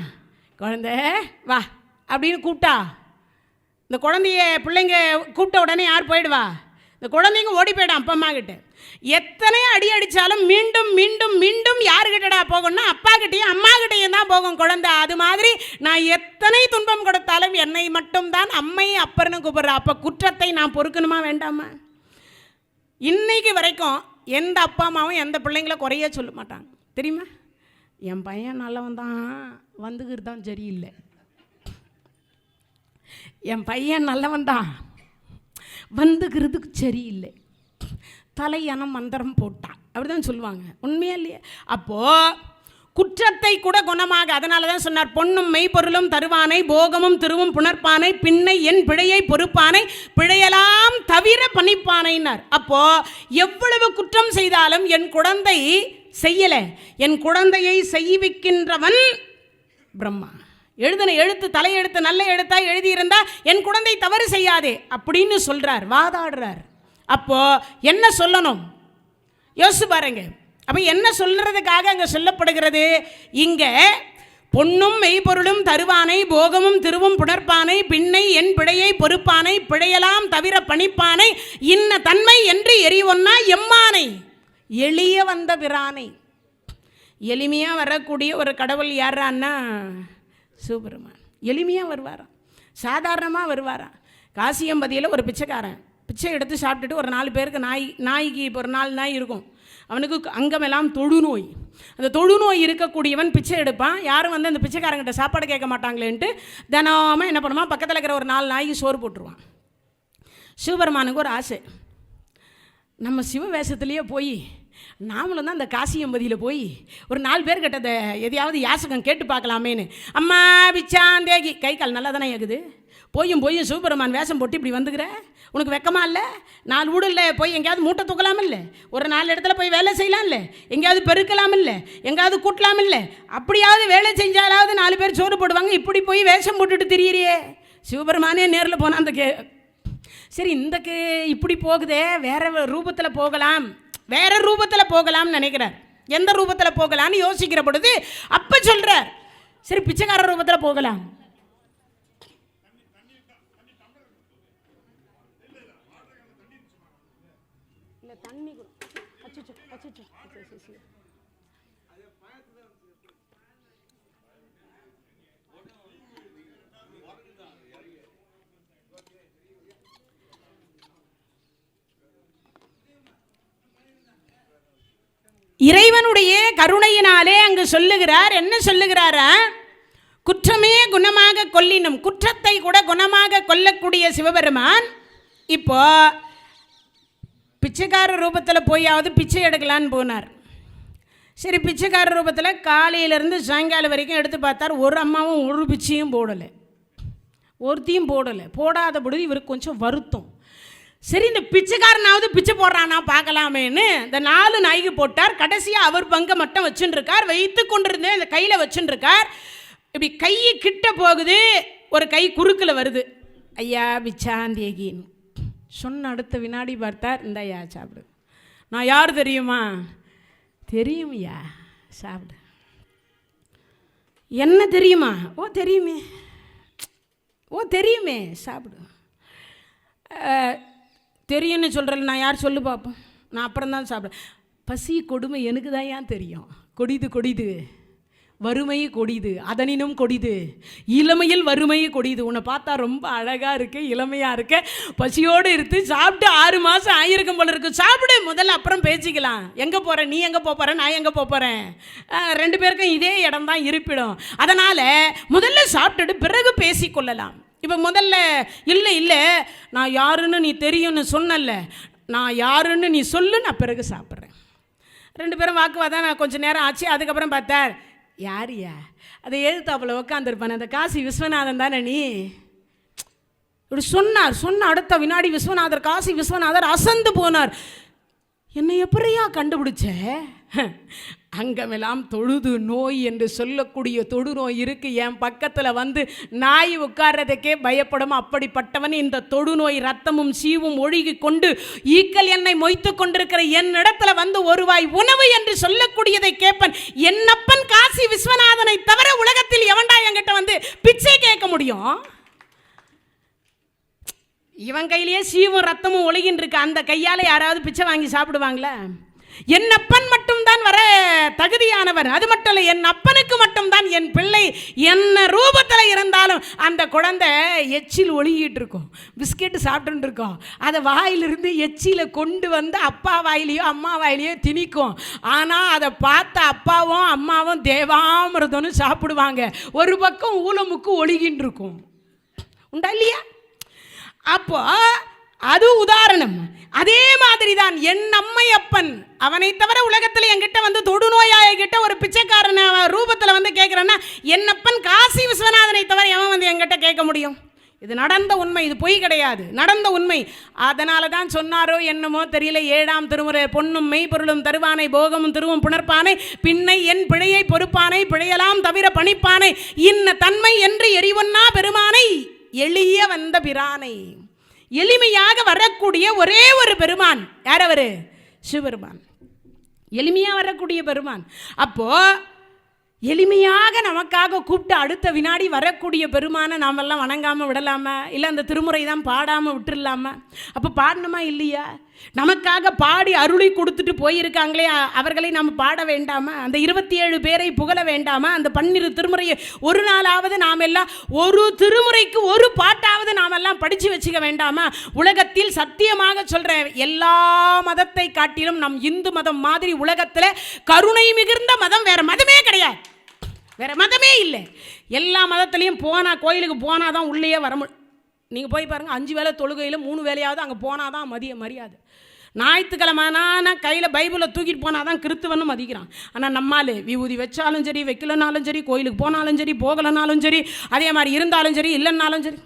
குழந்தை வா அப்படின்னு கூப்பிட்டா இந்த குழந்தைய பிள்ளைங்க கூப்பிட்ட உடனே யார் போயிடுவா? இந்த குழந்தைங்க ஓடி போயிடும் அப்பா அம்மா கிட்ட. எத்தனை அடி அடித்தாலும் மீண்டும் மீண்டும் மீண்டும் யாருக்கிட்டடா போகணும்னா அப்பா கிட்டையும் அம்மா கிட்டையும் தான் போகும் குழந்தை. அது மாதிரி நான் எத்தனை துன்பம் கொடுத்தாலும் என்னை மட்டும்தான் அம்மை அப்பர்னு கூப்பிட்றா. அப்போ குற்றத்தை நான் பொறுக்கணுமா வேண்டாமா? இன்னைக்கு வரைக்கும் எந்த அப்பா அம்மாவும் எந்த பிள்ளைங்கள குறைய சொல்ல மாட்டாங்க தெரியுமா? என் பையன் நல்லவன் தான், வந்துக்கிறது தான் சரியில்லை. என் பையன் நல்லவன் தான், வந்துக்கிறதுக்கு சரியில்லை, தலையணம் மந்திரம் போட்டான், அப்படி தான் சொல்லுவாங்க. உண்மையா இல்லையா? அப்போது குற்றத்தை கூட குணமாக, அதனால தான் சொன்னார், பொன்னும் மெய்ப்பொருளும் தருவானை, போகமும் திருவும் புணர்ப்பானை, பின்னை என் பிழையை பொறுப்பானை, பிழையலாம் தவிர பணிப்பானைன்னார். அப்போது எவ்வளவு குற்றம் செய்தாலும் என் குழந்தை செய்யலை, என் குழந்தையை செய்விக்கின்றவன் பிரம்மா. எழுதின எழுத்து தலையெழுத்து நல்ல எழுத்தா எழுதியிருந்தா என் குழந்தை தவறு செய்யாதே அப்படின்னு சொல்கிறார், வாதாடுறார். அப்போ என்ன சொல்லணும் யோசிச்சு பாருங்க. அப்போ என்ன சொல்றதுக்காக அங்கே சொல்லப்படுகிறது? இங்கே பொன்னும் மெய்ப்பொருளும் தருவானை, போகமும் திருவும் புணர்ப்பானை, பின்னை என் பிழையை பொறுப்பானை, பிழையலாம் தவிர பணிப்பானை, இன்ன தன்மை என்று எரிவொன்னா எம்மானை, எளிய வந்த பிரானை. எளிமையாக வரக்கூடிய ஒரு கடவுள் யாரான்னா சிவபெருமான். எளிமையாக வருவாராம், சாதாரணமாக வருவாராம். காசியம்பதியில் ஒரு பிச்சைக்காரன் பிச்சை எடுத்து சாப்பிட்டுட்டு ஒரு 4 பேருக்கு நாய்க்கு இப்போ ஒரு 4 நாய் இருக்கும். அவனுக்கு அங்கமெல்லாம் தொழுநோய். அந்த தொழுநோய் இருக்கக்கூடியவன் பிச்சை எடுப்பான். யாரும் வந்து அந்த பிச்சைக்காரங்கிட்ட சாப்பாடு கேட்க மாட்டாங்களேன்ட்டு தினமும் என்ன பண்ணுவான், பக்கத்தில் இருக்கிற ஒரு 4 நாய்க்கு சோறு போட்டுருவான். சிவபெருமானுக்கு ஒரு ஆசை, நம்ம சிவ வேஷத்துலேயே போய் நாமளும் தான் அந்த காசியம்பதியில் போய் ஒரு 4 பேர் கிட்ட எதையாவது யாசகம் கேட்டு பார்க்கலாமேன்னு. அம்மா பிச்சாந்தேகி, கை கால் நல்லா தானே இருக்குது, போயும் சிவபெருமான் வேஷம் போட்டு இப்படி வந்துக்கிற, உனக்கு வெக்கமா இல்லை? 4 வீடுல போய் எங்கேயாவது மூட்டை தூக்கலாம் இல்லை, ஒரு 4 இடத்துல போய் வேலை செய்யலாம் இல்லை, எங்கேயாவது பெருக்கலாம் இல்லை, எங்கேயாவது கூட்டலாம் இல்லை, அப்படியாவது வேலை செஞ்சாலாவது 4 பேர் சோறு போடுவாங்க, இப்படி போய் வேஷம் போட்டுட்டு திரியிறியே. சிவபெருமானே நேரில் போனால் அந்த சரி இந்த இப்படி போகுதே, வேற ரூபத்தில் போகலாம், வேற ரூபத்தில் போகலாம்னு நினைக்கிறார். எந்த ரூபத்தில் போகலான்னு யோசிக்கிற பொழுது அப்போ சொல்கிறார், சரி பிச்சைக்கார ரூபத்தில் போகலாம். இறைவனுடைய கருணையினாலே அங்கு சொல்லுகிறார். என்ன சொல்லுகிறாரா? குற்றமே குணமாக கொல்லினும், குற்றத்தை கூட குணமாக கொல்லக்கூடிய சிவபெருமான் இப்போ பிச்சைக்கார ரூபத்தில் போயாவது பிச்சை எடுக்கலான்னு போனார். சரி பிச்சைக்கார ரூபத்தில் காலையிலேருந்து சாயங்காலம் வரைக்கும் எடுத்து பார்த்தார், ஒரு அம்மாவும் ஒரு பிச்சையும் போடலை, ஒருத்தையும் போடலை. போடாத பொழுது இவருக்கு கொஞ்சம் வருத்தம். சரி இந்த பிச்சைக்காரனாவது பிச்சை போடுறானா பார்க்கலாமேன்னு இந்த 4 நாய்க்கு போட்டார். கடைசியாக அவர் பங்கை மட்டும் வச்சுன்னு இருக்கார், வைத்து கொண்டிருந்தேன் இந்த கையில் வச்சுன்னு இருக்கார். இப்படி கை கிட்ட போகுது, ஒரு கை குறுக்கில் வருது. ஐயா பிச்சாந்தேகின்னு சொன்ன அடுத்த வினாடி பார்த்தார், இந்த ஐயா சாப்பிடு. நான் யார் தெரியுமா? தெரியும் ஐயா, சாப்பிடு. என்ன தெரியுமா? ஓ தெரியுமே, ஓ தெரியுமே, சாப்பிடு. தெரியும்னு சொல்கிறேன், நான் யார் சொல்லு பார்ப்போம், நான் அப்புறம் தான் சாப்பிட்றேன். பசி கொடுமை எனக்கு தான் ஏன் தெரியும். கொடிது வறுமை கொடிது, அதனினும் கொடிது, இளமையில் வறுமை கொடிது. உன்னை பார்த்தா ரொம்ப அழகாக இருக்கு, இளமையாக இருக்க, பசியோடு இருந்து சாப்பிட்டு 6 மாதம் ஆகியிருக்கும் போல இருக்கு. சாப்பிடு முதல்ல, அப்புறம் பேசிக்கலாம். எங்கே போகிறேன், நீ எங்கே போகிற, நான் எங்கே போகிறேன், 2 பேருக்கும் இதே இடம் தான் இருப்பிடும். அதனால் முதல்ல சாப்பிட்டுட்டு பிறகு பேசிக்கொள்ளலாம். இப்போ முதல்ல இல்லை நான் யாருன்னு நீ தெரியும்னு சொன்னல, நான் யாருன்னு நீ சொல்லு, நான் பிறகு சாப்பிட்றேன். 2 பேரும் வாக்குவாதான். நான் கொஞ்சம் நேரம் ஆச்சு. அதுக்கப்புறம் பார்த்தார், யாரியா அதை எழுத்தாப்பில் உட்காந்துருப்பானே அந்த காசி விஸ்வநாதன் தானே நீ, இப்படி சொன்ன அடுத்த வினாடி விஸ்வநாதர், காசி விஸ்வநாதர் அசந்து போனார். என்னை எப்படியா கண்டுபிடிச்ச? அங்கமெல்லாம் தொழுது நோய் என்று சொல்லக்கூடிய தொடு நோய் இருக்கு, என் பக்கத்தில் வந்து நாய் உட்கார்றதுக்கே பயப்படும். அப்படிப்பட்டவன் இந்த தொடுநோய் ரத்தமும் சீவும் ஒழுகி கொண்டு ஈக்கள் என்னை மொய்த்து கொண்டிருக்கிற என்னிடத்துல வந்து ஒரு வாய் உணவு என்று சொல்லக்கூடியதை கேட்பன். என்னப்பன் காசி விஸ்வநாதனை தவிர உலகத்தில் எவன்டா என்கிட்ட வந்து பிச்சை கேட்க முடியும்? இவன் கையிலேயே சீவும் ரத்தமும் ஒழுகின்னு இருக்கு, அந்த கையால் யாராவது பிச்சை வாங்கி சாப்பிடுவாங்களா? என் அப்பன் மட்டும்தான் வர தகுதியானவர். அது மட்டும் இல்லை, என் அப்பனுக்கு மட்டும்தான் என் பிள்ளை என்ன ரூபத்தில் இருந்தாலும் அந்த குழந்தை எச்சில் ஒழுகிட்டு இருக்கும், பிஸ்கெட்டு சாப்பிட்டு இருக்கோம், அதை வாயிலிருந்து எச்சில கொண்டு வந்து அப்பா வாயிலையோ அம்மா வாயிலையோ திணிக்கும். ஆனால் அதை பார்த்த அப்பாவும் அம்மாவும் தேவாமிரதம்னு சாப்பிடுவாங்க. ஒரு பக்கம் ஊலமுக்கு ஒழுகின்னு இருக்கும். உண்டா இல்லையா? அப்போ அது உதாரணம். அதே மாதிரி தான் என் அம்மையப்பன், அவனை தவிர உலகத்தில் என்கிட்ட வந்து தொடுநோயாய கிட்ட ஒரு பிச்சைக்காரன் ரூபத்தில் வந்து கேட்குறேன்னா, என் அப்பன் காசி விஸ்வநாதனை தவிர எவன் வந்து என்கிட்ட கேட்க முடியும்? இது நடந்த உண்மை, இது பொய் கிடையாது, நடந்த உண்மை. அதனால தான் சொன்னாரோ என்னமோ தெரியல, 7ஆம் திருமுறை பொன்னும் மெய்ப்பொருளும் தருவானை, போகமும் திருவும் புணர்ப்பானை, பின்னை என் பிழையை பொறுப்பானை, பிழையலாம் தவிர பணிப்பானை, இன்ன தன்மை என்று எரிவொன்னா பெருமானை, எளிய வந்த பிரானை. எளிமையாக வரக்கூடிய ஒரே ஒரு பெருமான் யார்? அவரு சிவபெருமான். எளிமையாக வரக்கூடிய பெருமான். அப்போ எளிமையாக நமக்காக கூப்பிட்டு அடுத்த வினாடி வரக்கூடிய பெருமானை நாமெல்லாம் வணங்காமல் விடலாமா? இல்லை அந்த திருமுறை தான் பாடாமல் விட்டுடலாமா? அப்போ பாடணுமா இல்லையா? நமக்காக பாடி அருளி கொடுத்துட்டு போயிருக்காங்களே, அவர்களை நாம் பாட வேண்டாமா? அந்த 27 பேரை புகழ வேண்டாமா? அந்த 12 திருமுறையை ஒரு நாளாவது நாம் எல்லாம் ஒரு திருமுறைக்கு ஒரு பாட்டாவது நாம் எல்லாம் படித்து வச்சுக்க வேண்டாமா? உலகத்தில் சத்தியமாக சொல்கிறேன், எல்லா மதத்தை காட்டிலும் நம் இந்து மதம் மாதிரி உலகத்தில் கருணை மிகுந்த மதம் வேறு மதமே கிடையாது, வேறு மதமே இல்லை. எல்லா மதத்துலேயும் போனால், கோயிலுக்கு போனால் தான் உள்ளேயே வர முடியும். நீங்கள் போய் பாருங்கள், 5 வேளை தொழுகையில் 3 வேளையாவது அங்கே போனால் தான் மரியாதை. ஞாயிற்றுக்கிழமைனா கையில் பைபிளை தூக்கிட்டு போனால் தான் கிறித்துவன்னு மதிக்கிறான். ஆனால் நம்மால் விபூதி வச்சாலும் சரி, வைக்கலனாலும் சரி, கோயிலுக்கு போனாலும் சரி, போகலனாலும் சரி, அதே மாதிரி இருந்தாலும் சரி, இல்லைன்னாலும் சரி,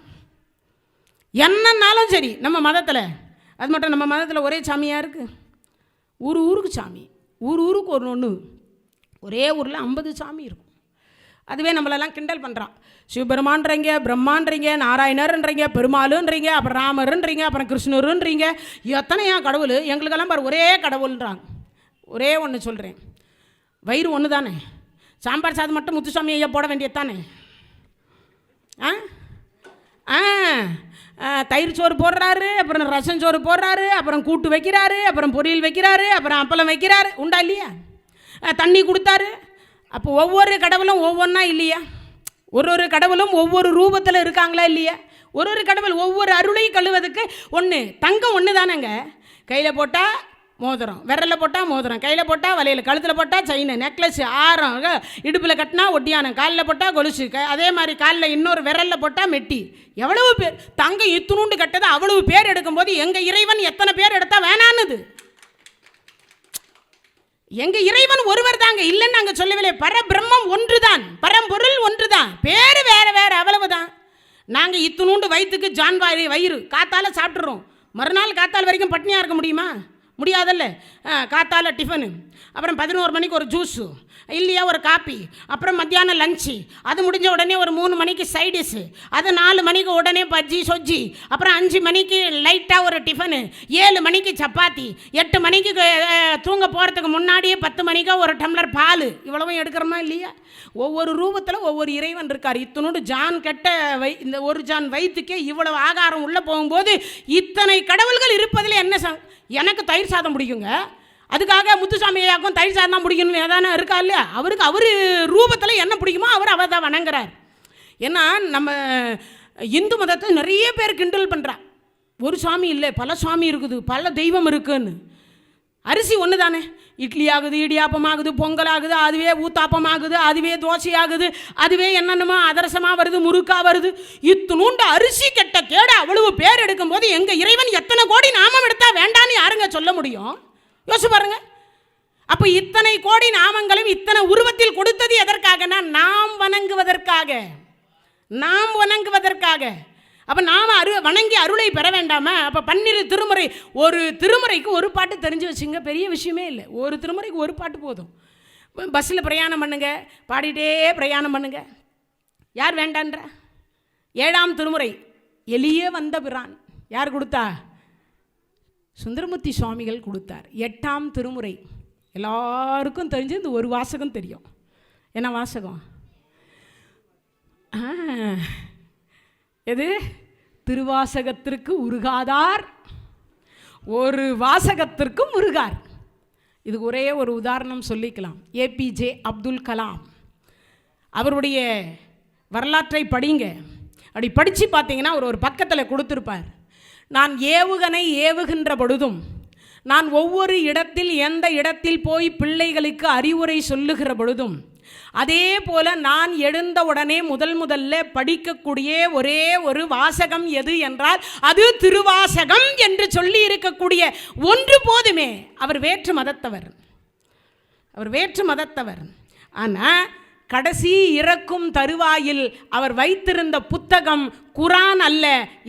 என்னன்னாலும் சரி நம்ம மதத்தில். அது மட்டும் நம்ம மதத்தில் ஒரே சாமியாக இருக்குது. ஊருக்கு சாமி, ஊருக்கு ஒன்று. ஒரே ஊரில் 50 சாமி இருக்கும். அதுவே நம்மளெல்லாம் கிண்டல் பண்ணுறான். சிவபெருமான்றீங்க, பிரம்மான்றீங்க, நாராயணர்ன்றீங்க, பெருமாளுன்றீங்க, அப்புறம் ராமருன்றீங்க, அப்புறம் கிருஷ்ணருன்றீங்க, எத்தனையா கடவுள்? எங்களுக்கெல்லாம் பாரு ஒரே கடவுள்ன்றாங்க. ஒரே ஒன்று சொல்கிறேன், வயிறு ஒன்று தானே. சாம்பார் சாதம் மட்டும் முத்துசாமி ஐயா போட வேண்டியது தானே. தயிர் சோறு போடுறாரு, அப்புறம் ரசம் சோறு போடுறாரு, அப்புறம் கூட்டு வைக்கிறாரு, அப்புறம் பொரியல் வைக்கிறாரு, அப்புறம் அப்பளம் வைக்கிறாரு. உண்டா இல்லையா? தண்ணி கொடுத்தாரு. அப்போ ஒவ்வொரு கடவுளும் ஒவ்வொன்றா இல்லையா? ஒரு கடவுளும் ஒவ்வொரு ரூபத்தில் இருக்காங்களா இல்லையா? ஒரு கடவுள் ஒவ்வொரு அருளையும் கழுவதுக்கு ஒன்று. தங்கம் ஒன்று தானேங்க. கையில் போட்டால் மோதிரம், விரலில் போட்டால் மோதிரம், கையில் போட்டால் வளையல், கழுத்தில் போட்டால் செயின், நெக்லஸ், ஆரம், இடுப்பில் கட்டினா ஒட்டியானம், காலில் போட்டால் கொலுசு, அதே மாதிரி காலில் இன்னொரு விரலில் போட்டால் மெட்டி. எவ்வளவு பேர் தங்கம் இத்துணுண்டு கட்டது அவ்வளவு பேர் எடுக்கும்போது எங்கள் இறைவன் எத்தனை பேர் எடுத்தால் வேணான்னுது? எங்கள் இறைவன் ஒருவர் தாங்க, இல்லைன்னு நாங்கள் சொல்லவில்லை. பரபிரம்மம் ஒன்று தான், பரம்பொருள் ஒன்று தான், பேர் வேறு வேறு, அவ்வளவுதான். நாங்கள் இத்துணுண்டு வயிற்றுக்கு ஜான்வாரி வயிறு காத்தால் சாப்பிட்றோம். மறுநாள் காத்தால் வரைக்கும் பட்னியாக இருக்க முடியுமா? முடியாதல்ல. காத்தால டிஃபனு, அப்புறம் 11 மணிக்கு ஒரு ஜூஸு இல்லையா, ஒரு காப்பி, அப்புறம் மத்தியானம் லஞ்சு, அது முடிஞ்ச உடனே ஒரு 3 மணிக்கு சைடிஷு, அது 4 மணிக்கு உடனே பஜ்ஜி சொஜ்ஜி, அப்புறம் 5 மணிக்கு லைட்டாக ஒரு டிஃபனு, 7 மணிக்கு சப்பாத்தி, 8 மணிக்கு தூங்க போகிறதுக்கு முன்னாடியே 10 மணிக்கா ஒரு டம்ளர் பால். இவ்வளவும் எடுக்கிறோமா இல்லையா? ஒவ்வொரு ரூபத்தில் ஒவ்வொரு இறைவன் இருக்கார். இத்தனோடு ஜான் கெட்ட இந்த ஒரு ஜான் வயிற்றுக்கே இவ்வளவு ஆகாரம் உள்ளே போகும்போது இத்தனை கடவுள்கள் இருப்பதில் என்ன எனக்கு தயிர் சாதம் பிடிக்குங்க, அதுக்காக முத்துசாமி ஐயாக்கும் தயிர் சாதம் தான் பிடிக்கணும்னு ஏதானே இருக்கா இல்லையா? அவருக்கு அவர் ரூபத்தில் என்ன பிடிக்குமோ அவர் தான் வணங்குறார். ஏன்னா நம்ம இந்து மதத்தை நிறைய பேர் கிண்டல் பண்ணுறா. ஒரு சாமி இல்லை, பல சாமி இருக்குது, பல தெய்வம் இருக்குன்னு. அரிசி ஒன்று தானே. இட்லி ஆகுது, இடியாப்பம் ஆகுது, பொங்கல் ஆகுது, அதுவே ஊத்தாப்பம் ஆகுது, அதுவே தோசை ஆகுது, அதுவே என்னென்னமோ அதரசமாக வருது, முறுக்காக வருது. இத்துணுண்டு அரிசி கெட்ட கேட அவ்வளவு பேர் எடுக்கும்போது எங்கள் இறைவன் எத்தனை கோடி நாமம் எடுத்தா வேண்டான்னு யாருங்க சொல்ல முடியும்? யோசிச்சு பாருங்க. அப்போ இத்தனை கோடி நாமங்களும் இத்தனை உருவத்தில் கொடுத்தது எதற்காகனா நாம் வணங்குவதற்காக, நாம் வணங்குவதற்காக. அப்போ நாம் வணங்கி அருளை பெற வேண்டாமா? அப்போ 12 திருமுறை, ஒரு திருமுறைக்கு ஒரு பாட்டு தெரிஞ்சு வச்சுங்க, பெரிய விஷயமே இல்லை. ஒரு திருமுறைக்கு ஒரு பாட்டு போதும். பஸ்ஸில் பிரயாணம் பண்ணுங்க, பாடிட்டே பிரயாணம் பண்ணுங்க. யார் வேண்டான்ற? 7ஆம் திருமுறை எளிய வந்த பிரான் யார் கொடுத்தா? சுந்தரமூர்த்தி சுவாமிகள் கொடுத்தார். 8ஆம் திருமுறை எல்லாருக்கும் தெரிஞ்சு இந்த ஒரு வாசகம் தெரியும். என்ன வாசகம்? எது? திருவாசகத்திற்கு உருகாதார் ஒரு வாசகத்திற்கும் உருகார். இதுக்கு ஒரே ஒரு உதாரணம் சொல்லிக்கலாம். APJ அப்துல் கலாம் அவருடைய வரலாற்றை படிங்க. அப்படி படித்து பார்த்தீங்கன்னா ஒரு பக்கத்தில் கொடுத்துருப்பார். நான் ஏவுகணை ஏவுகின்ற பொழுதும், நான் ஒவ்வொரு இடத்தில் எந்த இடத்தில் போய் பிள்ளைகளுக்கு அறிவுரை சொல்லுகிற பொழுதும், அதே போல நான் எழுந்த உடனே முதல்ல படிக்கக்கூடிய ஒரே ஒரு வாசகம் எது என்றால் அது திருவாசகம் என்று சொல்லி இருக்கக்கூடிய ஒன்று போதுமே. அவர் வேற்று மதத்தவர். ஆனால் கடைசி இறக்கும் தருவாயில் அவர் வைத்திருந்த புத்தகம் குரான் அல்ல.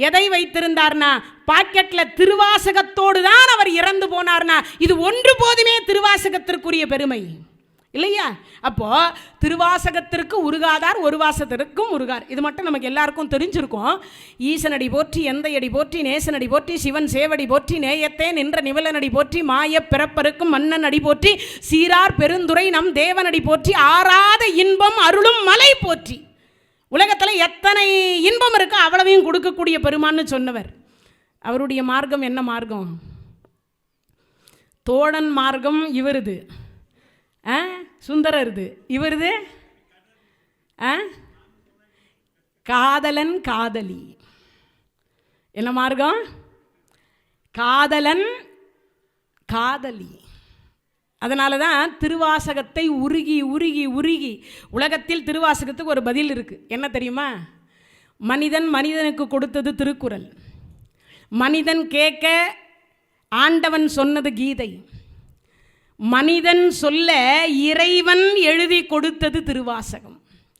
எதை வைத்திருந்தார்னா பாக்கெட்டில் திருவாசகத்தோடு தான் அவர் இறந்து போனார்னா இது ஒன்று போதுமே திருவாசகத்திற்குரிய பெருமை இல்லையா? அப்போ திருவாசகத்திற்கு உருகாதார் ஒரு வாசகத்திற்கும் உருகார். இது மட்டும் நமக்கு எல்லாருக்கும் தெரிஞ்சிருக்கும். ஈசனடி போற்றி, எந்தையடி போற்றி, நேசனடி போற்றி, சிவன் சேவடி போற்றி, நேயத்தே நின்ற நிவலனடி போற்றி, மாய பிறப்பருக்கும் மன்னன் அடி போற்றி, சீரார் பெருந்துரை நம் தேவனடி போற்றி, ஆறாத இன்பம் அருளும் மலை போற்றி. உலகத்தில் எத்தனை இன்பம் இருக்கோ அவ்வளவையும் கொடுக்கக்கூடிய பெருமான்னு சொன்னவர். அவருடைய மார்க்கம் என்ன மார்க்கம்? தோழன் மார்க்கம் இவருது, சுந்தரருது. இவருது காதலன் காதலி. என்ன மார்க்கம்? காதலன் காதலி. அதனால தான் திருவாசகத்தை உருகி உருகி உருகி உலகத்தில் திருவாசகத்துக்கு ஒரு பதில் இருக்குது. என்ன தெரியுமா? மனிதன் மனிதனுக்கு கொடுத்தது திருக்குறள், மனிதன் கேட்க ஆண்டவன் சொன்னது கீதை, மனிதன் சொல்ல இறைவன் எழுதி கொடுத்தது திருவாசகம்.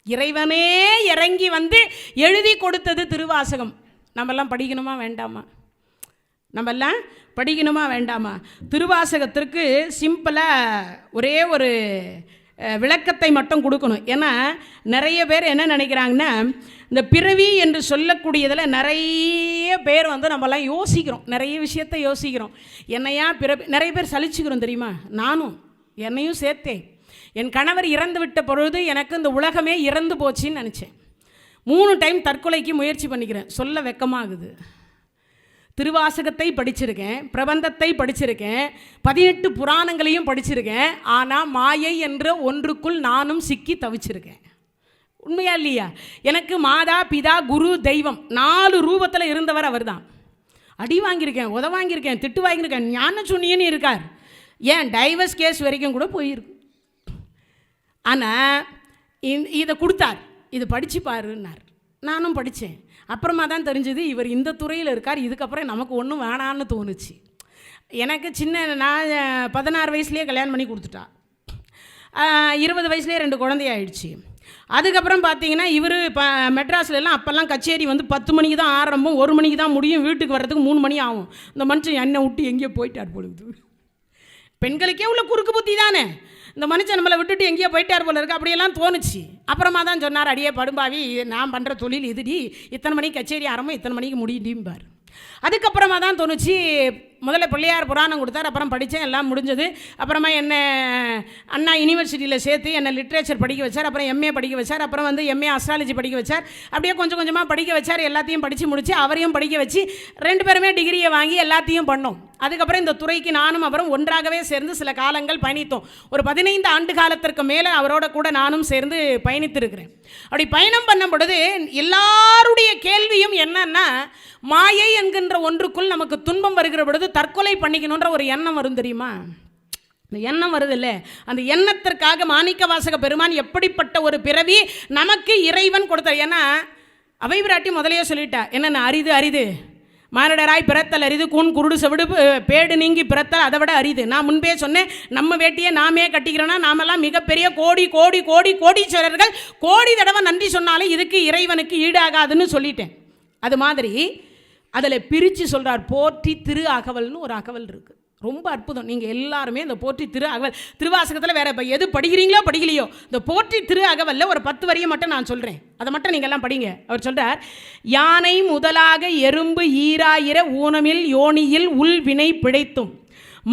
இறைவனே இறங்கி வந்து எழுதி கொடுத்தது திருவாசகம். நம்மெல்லாம் படிக்கணுமா வேண்டாமா? நம்மெல்லாம் படிக்கணுமா வேண்டாமா? திருவாசகத்திற்கு சிம்பிளாக ஒரே ஒரு விளக்கத்தை மட்டும் கொடுக்கணும். ஏன்னா நிறைய பேர் என்ன நினைக்கிறாங்கன்னா, இந்த பிறவி என்று சொல்லக்கூடியதில் நிறைய பேர் நம்மலாம் யோசிக்கிறோம், நிறைய விஷயத்தை யோசிக்கிறோம். என்னையா பிறவி, நிறைய பேர் சலிச்சுக்கிறோம் தெரியுமா? நானும் என்னையும் சேர்த்தேன். என் கணவர் இறந்து விட்ட பொழுது எனக்கு இந்த உலகமே இறந்து போச்சுன்னு நினச்சேன். 3 டைம் தற்கொலைக்கு முயற்சி பண்ணிக்கிறேன். சொல்ல வெக்கமாகுது. திருவாசகத்தை படிச்சிருக்கேன், பிரபந்தத்தை படிச்சிருக்கேன், 18 புராணங்களையும் படிச்சிருக்கேன். ஆனால் மாயை என்ற ஒன்றுக்குள் நானும் சிக்கி தவிச்சிருக்கேன். உண்மையா இல்லையா? எனக்கு மாதா பிதா குரு தெய்வம் 4 ரூபத்தில் இருந்தவர் அவர் தான். அடி வாங்கியிருக்கேன், உத வாங்கியிருக்கேன், திட்டு வாங்கியிருக்கேன், ஞான சொன்னியன்னு இருக்கார். ஏன் டைவர்ஸ் கேஸ் வரைக்கும் கூட போயிருக்கு. ஆனால் இதை கொடுத்தார், இதை படித்து பாருன்னார். நானும் படித்தேன். அப்புறமா தான் தெரிஞ்சது இவர் இந்த துறையில் இருக்கார். இதுக்கப்புறம் நமக்கு ஒன்றும் வேணான்னு தோணுச்சு. எனக்கு நான் 16 வயசுலேயே கல்யாணம் பண்ணி கொடுத்துட்டா. 20 வயசுலேயே 2 குழந்தையாயிடுச்சு. அதுக்கப்புறம் பார்த்தீங்கன்னா இவர் மெட்ராஸ்லாம் அப்போல்லாம் கச்சேரி 10 மணிக்கு தான் ஆரம்பம், 1 மணிக்கு தான் முடியும். வீட்டுக்கு வர்றதுக்கு 3 மணி ஆகும். இந்த மனுஷன் என்னை விட்டு எங்கேயோ போயிட்டார் பொழுது. பெண்களுக்கே உள்ள குறுக்கு புத்தி தானே, இந்த மனுஷன் நம்மளை விட்டுட்டு எங்கேயோ போயிட்டார் போல இருக்கு, அப்படியெல்லாம் தோணுச்சு. அப்புறமா தான் சொன்னார், அடியே படும்பாவி, நான் பண்ணுற தொழில் இதுடி, இத்தனை மணிக்கு கச்சேரி ஆரம்பம், இத்தனை மணிக்கு முடியும்பார். அதுக்கப்புறமா தான் தோணுச்சு. முதல்ல பிள்ளையார் புராணம் கொடுத்தார், அப்புறம் படித்தேன், எல்லாம் முடிஞ்சது. அப்புறமா என்னை அண்ணா யூனிவர்சிட்டியில் சேர்த்து என்னை லிட்ரேச்சர் படிக்க வச்சார். அப்புறம் எம்ஏ படிக்க வச்சார். அப்புறம் எம்ஏ அஸ்ட்ராலஜி படிக்க வச்சார். அப்படியே கொஞ்சம் கொஞ்சமாக படிக்க வச்சார். எல்லாத்தையும் படித்து முடித்து அவரையும் படிக்க வச்சு 2 பேருமே டிகிரியை வாங்கி எல்லாத்தையும் பண்ணோம். அதுக்கப்புறம் இந்த துறைக்கு நானும் அவரும் ஒன்றாகவே சேர்ந்து சில காலங்கள் பயணித்தோம். ஒரு 15 ஆண்டு காலத்திற்கு மேலே அவரோட கூட நானும் சேர்ந்து பயணித்திருக்கிறேன். அப்படி பயணம் பண்ணும் பொழுது எல்லாருடைய கேள்வியும் என்னன்னா, மாயை என்கின்ற ஒன்றுக்குள் நமக்கு துன்பம் வருகிற பொழுது தற்கொலை பண்ணிக்கணுன்ற ஒரு எண்ணம் வரும் தெரியுமா? இந்த எண்ணம் வருது இல்லை, அந்த எண்ணத்திற்காக மாணிக்கவாசக பெருமான் எப்படிப்பட்ட ஒரு பிறவி நமக்கு இறைவன் கொடுத்தார். ஏன்னா அவை பிராட்டி முதலையே சொல்லிட்டா, என்னென்ன அரிது அரிது மானிடராய் பிறத்தல் அரிது, கூன் குருடு செவிடு பேடு நீங்கி பிறத்தல் அதை விட அரிது. நான் முன்பே சொன்னேன், நம்ம வேட்டியை நாமே கட்டிக்கிறோன்னா நாமெல்லாம் மிகப்பெரிய கோடி கோடி கோடி கோடீஸ்வரர்கள், கோடி தடவை நன்றி சொன்னாலும் இதுக்கு இறைவனுக்கு ஈடாகாதுன்னு சொல்லிட்டேன். அது மாதிரி அதில் பிரித்து சொல்கிறார். போற்றி திரு அகவல்னு ஒரு அகவல் இருக்குது, ரொம்ப அற்புதம். நீங்கள் எல்லாருமே இந்த போற்றி திரு அகவல், திருவாசகத்தில் வேறு எது படிக்கிறீங்களோ படிக்கலையோ, இந்த போற்றி திரு அகவலில் ஒரு 10 வரியை மட்டும் நான் சொல்கிறேன், அதை மட்டும் நீங்கள் எல்லாம் படிங்க. அவர் சொல்கிறார், யானை முதலாக எறும்பு ஈராயிர ஊனமில் யோனியில் உள் வினை பிழைத்தும்,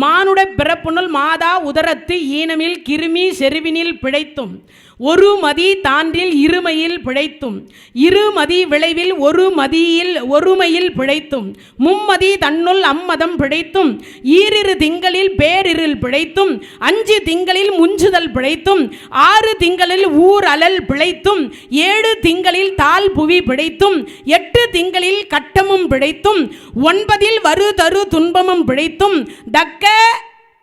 மானுட பிறப்புனுள் மாதா உதரத்து ஈனமில் கிருமி செருவினில் பிழைத்தும், ஒரு மதி தான்றில் இருமையில் பிழைத்தும், இருமதி விளைவில் ஒரு மதியில் ஒருமையில் பிழைத்தும், மும்மதி தன்னுள் அம்மதம் பிழைத்தும், ஈரிரு திங்களில் பேரிருள் பிழைத்தும், 5 திங்களில் முஞ்சுதல் பிழைத்தும், 6 திங்களில் ஊர் அலல் பிழைத்தும், 7 திங்களில் தாழ் புவி பிழைத்தும், 8 திங்களில் கட்டமும் பிழைத்தும், 9 வரு தரு துன்பமும் பிழைத்தும், தக்க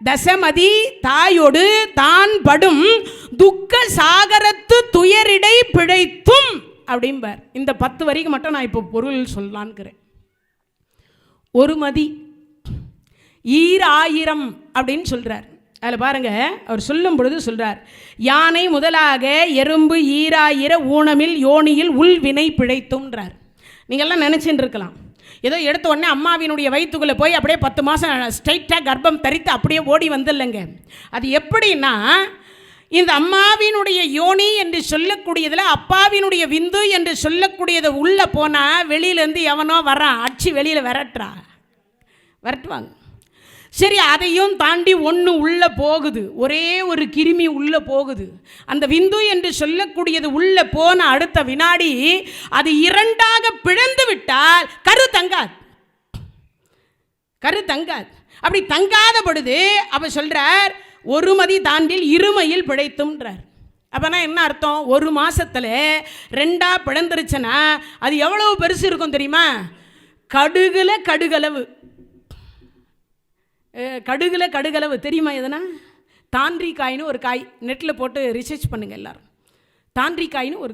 தசமதி தாயோடு தான் படும் துக்க சாகரத்து துயரிடை பிழைத்தும் அப்படிம்பார். இந்த 10 வரிக்கு மட்டும் நான் இப்போ பொருள் சொல்லலான்னுக்கிறேன். ஒரு மதி ஈராயிரம் அப்படின்னு சொல்கிறார். அதில் பாருங்க, அவர் சொல்லும் பொழுது சொல்கிறார், யானை முதலாக எறும்பு ஈராயிர ஊனமில் யோனியில் உள் வினை பிழைத்தும்ன்றார். நீங்கள்லாம் நினச்சின்னு இருக்கலாம், ஏதோ எடுத்த உடனே அம்மாவினுடைய வயிற்றுக்குள்ளே போய் அப்படியே 10 மாதம் ஸ்ட்ரைட்டாக கர்ப்பம் தரித்து அப்படியே ஓடி வந்துடலைங்க. அது எப்படின்னா, இந்த அம்மாவினுடைய யோனி என்று சொல்லக்கூடியதில் அப்பாவினுடைய விந்து என்று சொல்லக்கூடியதை உள்ளே போனால் வெளியிலேருந்து எவனோ வரான், அடிச்சு வெளியில் விரட்டுவாங்க. சரி, அதையும் தாண்டி ஒன்று உள்ளே போகுது, ஒரே ஒரு கிருமி உள்ளே போகுது. அந்த விந்து என்று சொல்லக்கூடியது உள்ளே போன அடுத்த வினாடி அது 2ஆக பிளந்து விட்டால் கரு தங்காது. அப்படி தங்காத பொழுது அப்ப சொல்றார், ஒரு மதி தாண்டில் இருமையில் பிழைத்தும்ன்றார். அப்பனா என்ன அர்த்தம்? 1 மாசத்துல 2ஆ பிளந்துருச்சுன்னா அது எவ்வளவு பெருசு இருக்கும் தெரியுமா? கடுகளவு தெரியுமா? எதுனா தாண்டிக்காயின்னு ஒரு காய், நெட்டில் போட்டு ரிசர்ச் பண்ணுங்கள் எல்லாரும். தாண்டிக்காயின்னு ஒரு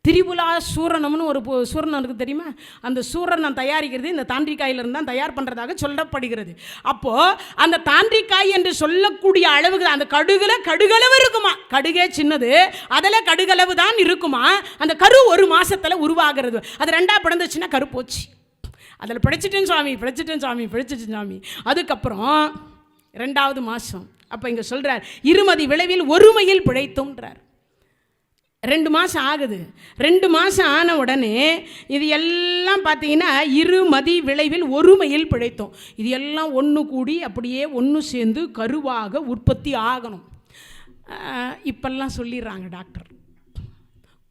திரிபுலா சூரணம்னு ஒரு சூரணம் இருக்குது தெரியுமா? அந்த சூரணம் தயாரிக்கிறது இந்த தாண்டிக்காயிலிருந்து தான் தயார் பண்ணுறதாக சொல்லப்படுகிறது. அப்போது அந்த தாண்டிக்காய் என்று சொல்லக்கூடிய அளவுக்கு அந்த கடுகளவு இருக்குமா? கடுகே சின்னது, அதில் கடுகளவு தான் இருக்குமா. அந்த கரு 1 மாதத்தில் உருவாகிறது. அது 2ஆக பிறந்துச்சுன்னா கரு போச்சு. அதில் பிழைச்சிட்டேன் சுவாமி. அதுக்கப்புறம் 2வது மாதம் அப்போ இங்கே சொல்கிறார், இருமதி விளைவில் ஒருமையில் பிழைத்தோன்றார். 2 மாதம் ஆகுது. 2 மாதம் ஆன உடனே இது எல்லாம் பார்த்தீங்கன்னா இருமதி விளைவில் ஒருமையில் பிழைத்தோம். இது எல்லாம் ஒன்று கூடி அப்படியே ஒன்று சேர்ந்து கருவாக உற்பத்தி ஆகணும். இப்பெல்லாம் சொல்லிடுறாங்க டாக்டர்,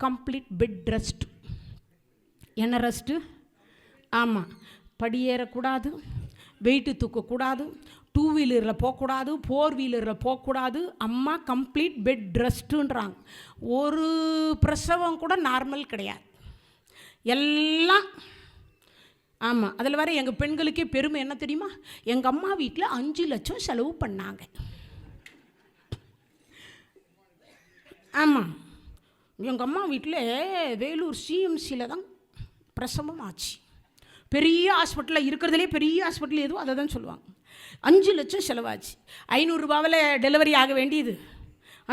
கம்ப்ளீட் பெட் ரெஸ்ட். என்ன ரெஸ்ட்டு? ஆமாம், படியேறக்கூடாது, வெயிட்டு தூக்கக்கூடாது, 2 வீலரில் போகக்கூடாது, 4 வீலரில் போகக்கூடாது. அம்மா கம்ப்ளீட் பெட் ரெஸ்ட்டுன்றாங்க. ஒரு பிரசவம் கூட நார்மல் கிடையாது, எல்லாம். ஆமாம், அதில் வேறு எங்கள் பெண்களுக்கே பெருமை என்ன தெரியுமா? எங்கள் அம்மா வீட்டில் 5 லட்சம் செலவு பண்ணாங்க. ஆமாம், எங்கள் அம்மா வீட்டில் வேலூர் சிஎம்சியில் தான் பிரசவம் ஆச்சு. பெரிய ஹாஸ்பிட்டலில் இருக்கிறதுலே பெரிய ஹாஸ்பிட்டல் எதுவும் அதை தான் சொல்லுவாங்க. 5 லட்சம் செலவாச்சு. 500 ரூபாவில் டெலிவரி ஆக வேண்டியது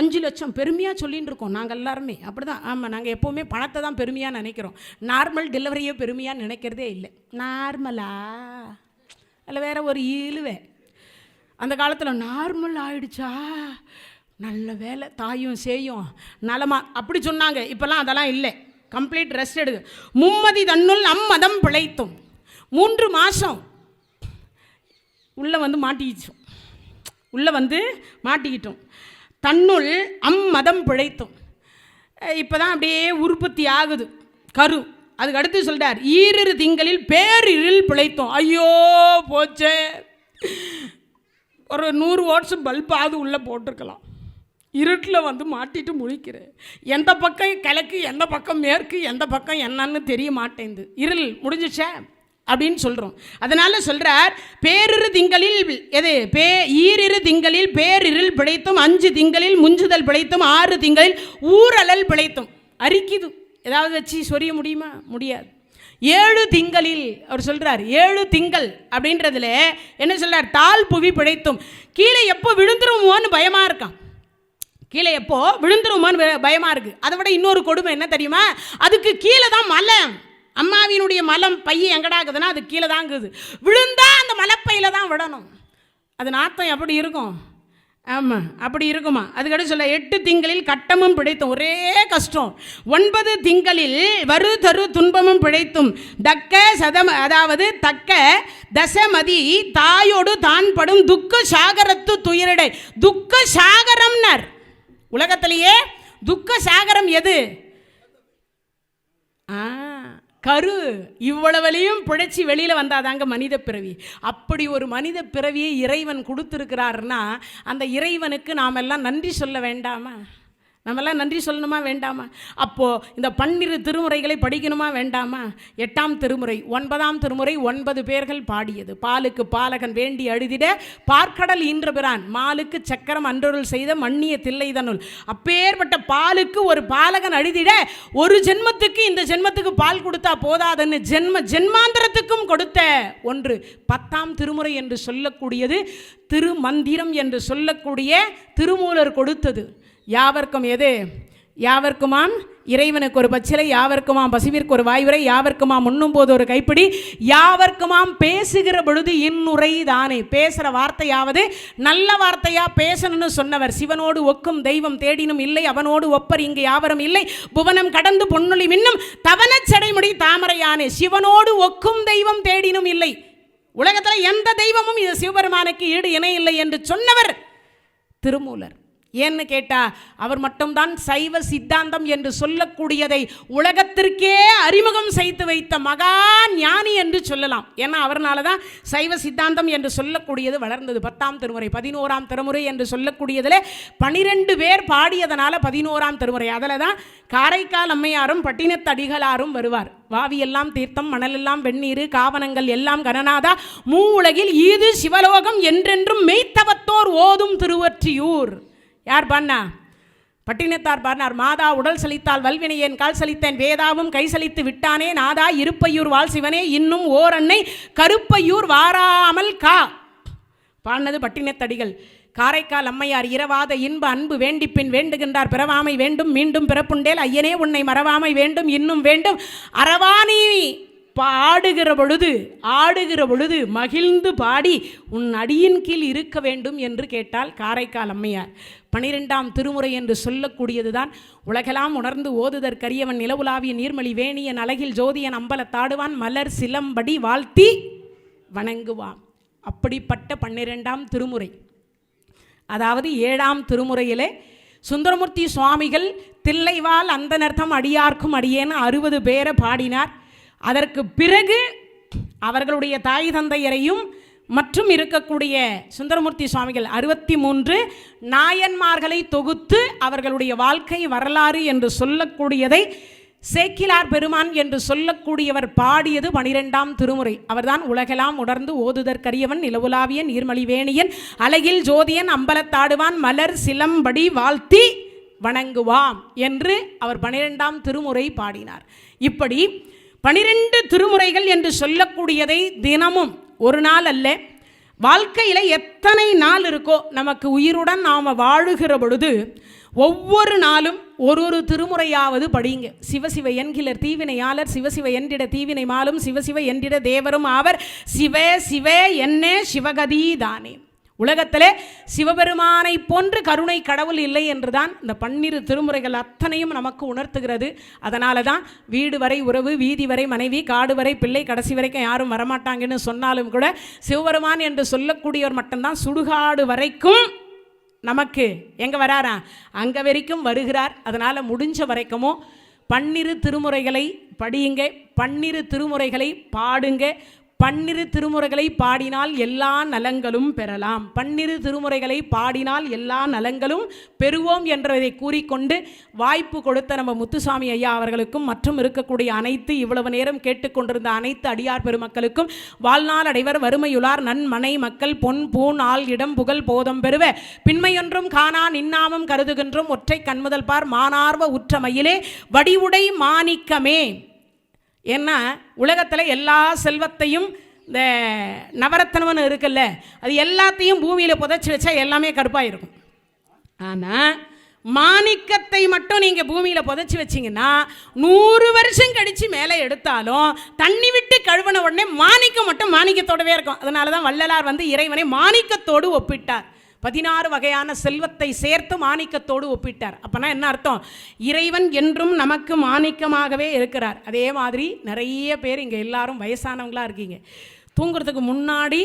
5 லட்சம். பெருமையாக சொல்லின்னு இருக்கோம் நாங்கள் எல்லாருமே அப்படி தான். ஆமாம், நாங்கள் எப்போவுமே பணத்தை தான் பெருமையாக நினைக்கிறோம். நார்மல் டெலிவரியே பெருமையாக நினைக்கிறதே இல்லை. நார்மலா அதில் வேறு ஒரு இழுவே. அந்த காலத்தில் நார்மல் ஆயிடுச்சா, நல்ல வேலை, தாயும் சேயும் நலமா அப்படி சொன்னாங்க. இப்போல்லாம் அதெல்லாம் இல்லை. கம்ப்ளீட் ரெஸ்ட் எடு. மும்மதி தன்னுள் அம்மதம் பிழைத்தோம். 3 மாதம் உள்ளே வந்து மாட்டிக்கிட்டோம். தன்னுள் அம்மதம் பிழைத்தோம். இப்போ தான் அப்படியே உற்பத்தி ஆகுது கரு. அதுக்கு அடுத்து சொல்கிறார், 2 திங்களில் பேரிருள் பிழைத்தோம். ஐயோ போச்சே, ஒரு 100 வாட்ஸ் பல்பாவது உள்ளே போட்டிருக்கலாம். இருட்டில் வந்து மாட்டிட்டு முழிக்கிறேன். எந்த பக்கம் கிழக்கு, எந்த பக்கம் மேற்கு, எந்த பக்கம் என்னன்னு தெரிய மாட்டேங்குது. இருள் முடிஞ்சிச்சே அப்படின்னு சொல்கிறோம். அதனால் சொல்கிறார், பேரிரு திங்களில் எது 2 திங்களில் பேரிருள் பிழைத்தும், 5 திங்களில் முஞ்சுதல் பிழைத்தும், 6 திங்களில் ஊரலல் பிழைத்தும். அரிக்குது, ஏதாவது வச்சு சொரிய முடியுமா? முடியாது. 7 திங்களில் அவர் சொல்கிறார், 7 திங்கள் அப்படின்றதுல என்ன சொல்கிறார்? தாழ் புவி பிழைத்தும். கீழே எப்போ விழுந்துருமோன்னு பயமாக இருக்கான். கீழே எப்போ விழுந்துருமான்னு பயமாக இருக்குது. அதை விட இன்னொரு கொடுமை என்ன தெரியுமா? அதுக்கு கீழே தான் மலை. அம்மாவினுடைய மலம் பைய எங்கடாக்குதுன்னா அது கீழே தாங்குது. விழுந்தா அந்த மலைப்பையில் தான் விடணும். அது நாத்தம் எப்படி இருக்கும்? ஆமாம், அப்படி இருக்குமா? அதுக்கடுத்து சொல்ல 8 திங்களில் கட்டமும் பிழைத்தும். ஒரே கஷ்டம். 9 திங்களில் வரு தரு துன்பமும் பிழைத்தும். அதாவது தக்க தசமதி தாயோடு தான் படும் துக்க சாகரத்து துயரடை. துக்க சாகரம்னர். உலகத்திலேயே துக்க சாகரம் எது? கரு. இவ்வளவுலையும் பிழைச்சி வெளியில் வந்தாதாங்க மனித பிறவி. அப்படி ஒரு மனித பிறவியை இறைவன் கொடுத்துருக்கிறாருன்னா அந்த இறைவனுக்கு நாம் எல்லாம் நன்றி சொல்ல வேண்டாமா? நம்மெல்லாம் நன்றி சொல்லணுமா வேண்டாமா? அப்போது இந்த 12 திருமுறைகளை படிக்கணுமா வேண்டாமா? 8ஆம் திருமுறை 9ஆம் திருமுறை 9 பேர்கள் பாடியது. பாலுக்கு பாலகன் வேண்டி அழுதிட பார்க்கடல் ஈன்ற பிரான், மாலுக்கு சக்கரம் அன்றொருள் செய்த மன்னிய தில்லை தன்னுள். அப்பேற்பட்ட பாலுக்கு ஒரு பாலகன் அழுதிட ஒரு ஜென்மத்துக்கு இந்த ஜென்மத்துக்கு பால் கொடுத்தா போதாதுன்னு ஜென்மாந்திரத்துக்கும் கொடுத்த ஒன்று 10ஆம் திருமுறை என்று சொல்லக்கூடியது, திருமந்திரம் என்று சொல்லக்கூடிய திருமூலர் கொடுத்தது. யாவர்க்கும் எது? யாவர்க்குமாம் இறைவனுக்கு ஒரு பச்சிலை, யாவர்க்குமாம் பசுவிற்கு ஒரு வாய்வுரை, யாவர்க்குமாம் உண்ணும் போது ஒரு கைப்பிடி, யாவர்க்குமாம் பேசுகிற பொழுது இன்னுரை தானே. பேசுகிற வார்த்தையாவது நல்ல வார்த்தையா பேசணும்னு சொன்னவர். சிவனோடு ஒக்கும் தெய்வம் தேடினும் இல்லை, அவனோடு ஒப்பர் இங்கு யாவரும் இல்லை, புவனம் கடந்து பொன்னொழி மின்னும் தவனச்சடைமுடி தாமரையானே. சிவனோடு ஒக்கும் தெய்வம் தேடினும் இல்லை. உலகத்தில் எந்த தெய்வமும் இது சிவபெருமானுக்கு ஈடு இணை இல்லை என்று சொன்னவர் திருமூலர். ஏன்னு கேட்டால் அவர் மட்டும்தான் சைவ சித்தாந்தம் என்று சொல்லக்கூடியதை உலகத்திற்கே அறிமுகம் செய்து வைத்த மகா ஞானி என்று சொல்லலாம். ஏன்னா அவர்னால தான் சைவ சித்தாந்தம் என்று சொல்லக்கூடியது வளர்ந்தது. 10ஆம் திருமுறை 11ஆம் திருமுறை என்று சொல்லக்கூடியதில் 12 பேர் பாடியதனால 11ஆம் திருமுறை. அதில் தான் காரைக்கால் அம்மையாரும் பட்டினத்தடிகளாரும் வருவார். வாவியெல்லாம் தீர்த்தம், மணலெல்லாம் வெந்நீர், காவனங்கள் எல்லாம் கனநாதா, மூ உலகில் ஈது சிவலோகம் என்றென்றும் மெய்த்தவத்தோர் ஓதும் திருவொற்றியூர். யார் பாடினா? பட்டினத்தார் பாடினார். மாதா உடல் சலித்தால் வல்வினையேன் கால் சலித்தேன், வேதாவும் கை சலித்து விட்டானே நாதா, இருப்பையூர் வாழ் சிவனே இன்னும் ஓர் அன்னை கருப்பையூர் வாராமல் கா. பாடினது பட்டினத்தடிகள். காரைக்கால் அம்மையார் இரவாத இன்ப அன்பு வேண்டிப்பின் வேண்டுகின்றார், பிறவாமை வேண்டும் மீண்டும் பிறப்புண்டேல் ஐயனே உன்னை மறவாமை வேண்டும் இன்னும் வேண்டும், அறவாணி ஆடுகிற பொழுது மகிழ்ந்து பாடி உன் அடியின் கீழ் இருக்க வேண்டும் என்று கேட்டால் காரைக்கால் அம்மையார். 12ஆம் திருமுறை என்று சொல்லக்கூடியதுதான் உலகெல்லாம் உணர்ந்து ஓதுதற்கரியவன் நிலவுலாவிய நீர்மலி வேணியன் அழகில் ஜோதியன் அம்பலத்தாடுவான் மலர் சிலம்படி வாழ்த்தி வணங்குவான். அப்படிப்பட்ட 12ஆம் திருமுறை, அதாவது 7ஆம் திருமுறையிலே சுந்தரமூர்த்தி சுவாமிகள் தில்லைவால் அந்தனர்த்தம் அடியார்க்கும் அடியேன்னு 60 பேரை பாடினார். அதற்கு பிறகு அவர்களுடைய தாய் தந்தையரையும் மற்றும் இருக்கக்கூடிய சுந்தரமூர்த்தி சுவாமிகள் 63 நாயன்மார்களை தொகுத்து அவர்களுடைய வாழ்க்கை வரலாறு என்று சொல்லக்கூடியதை சேக்கிலார் பெருமான் என்று சொல்லக்கூடியவர் பாடியது 12ஆம் திருமுறை. அவர்தான் உலகெல்லாம் உணர்ந்து ஓதுதற்கரியவன் நிலவுலாவியன் நீர்மலி வேணியன் அழகில் ஜோதியன் அம்பலத்தாடுவான் மலர் சிலம்படி வாழ்த்தி வணங்குவாம் என்று அவர் 12ஆம் திருமுறை பாடினார். இப்படி 12 திருமுறைகள் என்று சொல்லக்கூடியதை தினமும் ஒரு நாள் அல்ல, வாழ்க்கையில் எத்தனை நாள் இருக்கோ நமக்கு உயிருடன் நாம் வாழுகிற பொழுது ஒவ்வொரு நாளும் ஒரு திருமுறையாவது படிங்க. சிவசிவ என்கிலர் தீவினையாளர் சிவசிவ என்றிட தீவினை மாலும் சிவசிவ என்றிட தேவரும் ஆவர் சிவ சிவ என்னே சிவகதி தானே. உலகத்திலே சிவபெருமானை போன்று கருணை கடவுள் இல்லை என்றுதான் இந்த 12 திருமுறைகள் அத்தனையும் நமக்கு உணர்த்துகிறது. அதனால தான் வீடு வரை உறவு, வீதி வரை மனைவி, காடு வரை பிள்ளை, கடைசி வரைக்கும் யாரும் வரமாட்டாங்கன்னு சொன்னாலும் கூட சிவபெருமான் என்று சொல்லக்கூடியவர் மட்டும்தான் சுடுகாடு வரைக்கும் நமக்கு எங்கே வராரா அங்கே வரைக்கும் வருகிறார். அதனால் முடிஞ்ச வரைக்குமோ 12 திருமுறைகளை படியுங்க, 12 திருமுறைகளை பாடுங்க. 12 திருமுறைகளை பாடினால் எல்லா நலங்களும் பெறலாம். 12 திருமுறைகளை பாடினால் எல்லா நலங்களும் பெறுவோம் என்றதை கூறிக்கொண்டு வாய்ப்பு கொடுத்த நம்ம முத்துசாமி ஐயா அவர்களுக்கும் மற்றும் இருக்கக்கூடிய அனைத்து இவ்வளவு நேரம் கேட்டுக்கொண்டிருந்த அனைத்து அடியார் பெருமக்களுக்கும் வாழ்நாள் அடைவர் வறுமையுளார் நன்மனை மக்கள் பொன் பூன் ஆள் இடம் புகழ் போதம் பெறுவ பின்மையொன்றும் காணா நின்னாமம் கருதுகின்றோம் ஒற்றை கண்முதல் பார் மானார்வ உற்றமையிலே வடிவுடை மாணிக்கமே. ஏன்னா உலகத்தில் எல்லா செல்வத்தையும் இந்த நவரத்னம்னு இருக்குல்ல, அது எல்லாத்தையும் பூமியில் புதைச்சி வச்சா எல்லாமே கருப்பாக இருக்கும். ஆனால் மாணிக்கத்தை மட்டும் நீங்கள் பூமியில் புதைச்சி வச்சிங்கன்னா 100 வருஷம் கழித்து மேலே எடுத்தாலும் தண்ணி விட்டு கழுவின உடனே மாணிக்கம் மட்டும் மாணிக்கத்தோடவே இருக்கும். அதனால தான் வள்ளலார் இறைவனை மாணிக்கத்தோடு ஒப்பிட்டார். 16 வகையான செல்வத்தை சேர்த்து மாணிக்கத்தோடு ஒப்பிட்டார். அப்போனா என்ன அர்த்தம்? இறைவன் என்றும் நமக்கு மாணிக்கமாகவே இருக்கிறார். அதே மாதிரி நிறைய பேர் இங்கே எல்லாரும் வயசானவங்களாக இருக்கீங்க. தூங்குறதுக்கு முன்னாடி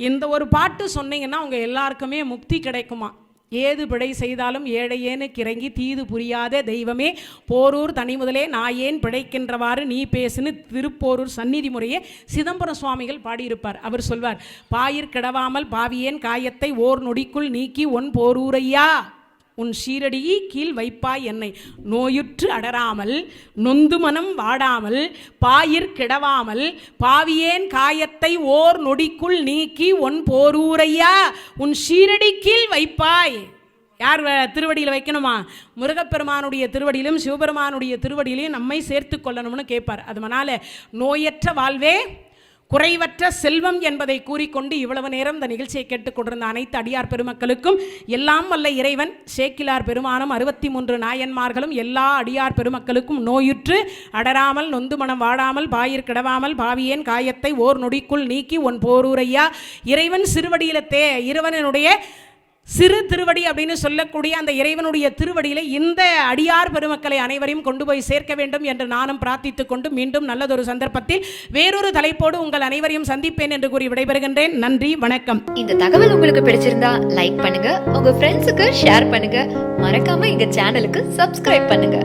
இந்த ஒரு பாட்டு சொன்னீங்கன்னா அவங்க எல்லாருக்குமே முக்தி கிடைக்குமா. ஏது பிழை செய்தாலும் ஏழையேனு கிறங்கி தீது புரியாத தெய்வமே போரூர் தனி முதலே நான் ஏன் பிழைக்கின்றவாறு நீ பேசுன்னு திருப்போரூர் சந்நிதி முறையே சிதம்பரம் சுவாமிகள் பாடியிருப்பார். அவர் சொல்வார், பாயிர் கிடவாமல் பாவியேன் காயத்தை ஓர் நொடிக்குள் நீக்கி ஒன் போரூரையா உன் சீரடி கீழ் வைப்பாய் என்னை நோயுற்று அடராமல் நொந்து மனம் வாடாமல் பாயிர் கிடவாமல் பாவியேன் காயத்தை ஓர் நொடிக்குள் நீக்கி ஒன் போரூரையா உன் சீரடி கீழ் வைப்பாய். யார் திருவடியில் வைக்கணுமா? முருகப்பெருமானுடைய திருவடியிலும் சிவபெருமானுடைய திருவடியிலையும் நம்மை சேர்த்து கொள்ளணும்னு கேட்பார். அதனால் நோயற்ற வாழ்வே குறைவற்ற செல்வம் என்பதை கூறிக்கொண்டு இவ்வளவு நேரம் இந்த நிகழ்ச்சியை கேட்டுக்கொண்டிருந்த அனைத்து அடியார் பெருமக்களுக்கும் எல்லாம் வல்ல இறைவன் சேக்கிலார் பெருமானும் 63 நாயன்மார்களும் எல்லா அடியார் பெருமக்களுக்கும் நோயுற்று அடராமல் நொந்து மனம் வாடாமல் பாயிர் கிடவாமல் பாவியேன் காயத்தை ஓர் நொடிக்குள் நீக்கி ஒன் போரூரையா இறைவன் சிறுவடியில இறைவனுடைய சிறு திருவடி அப்படின்னு சொல்லக்கூடிய அந்த இறைவனுடைய திருவடியில் இந்த அடியார் பெருமக்களை அனைவரையும் கொண்டு போய் சேர்க்க வேண்டும் என்று நானும் பிரார்த்தித்துக் கொண்டு மீண்டும் நல்லதொரு சந்தர்ப்பத்தில் வேறொரு தலைப்போடு உங்கள் அனைவரையும் சந்திப்பேன் என்று கூறி விடைபெறுகின்றேன். நன்றி, வணக்கம். இந்த தகவல் உங்களுக்கு பிடிச்சிருந்தா லைக் பண்ணுங்க, உங்க ஃப்ரெண்ட்ஸுக்கு ஷேர் பண்ணுங்க, மறக்காம எங்க சேனலுக்கு சப்ஸ்கிரைப் பண்ணுங்க.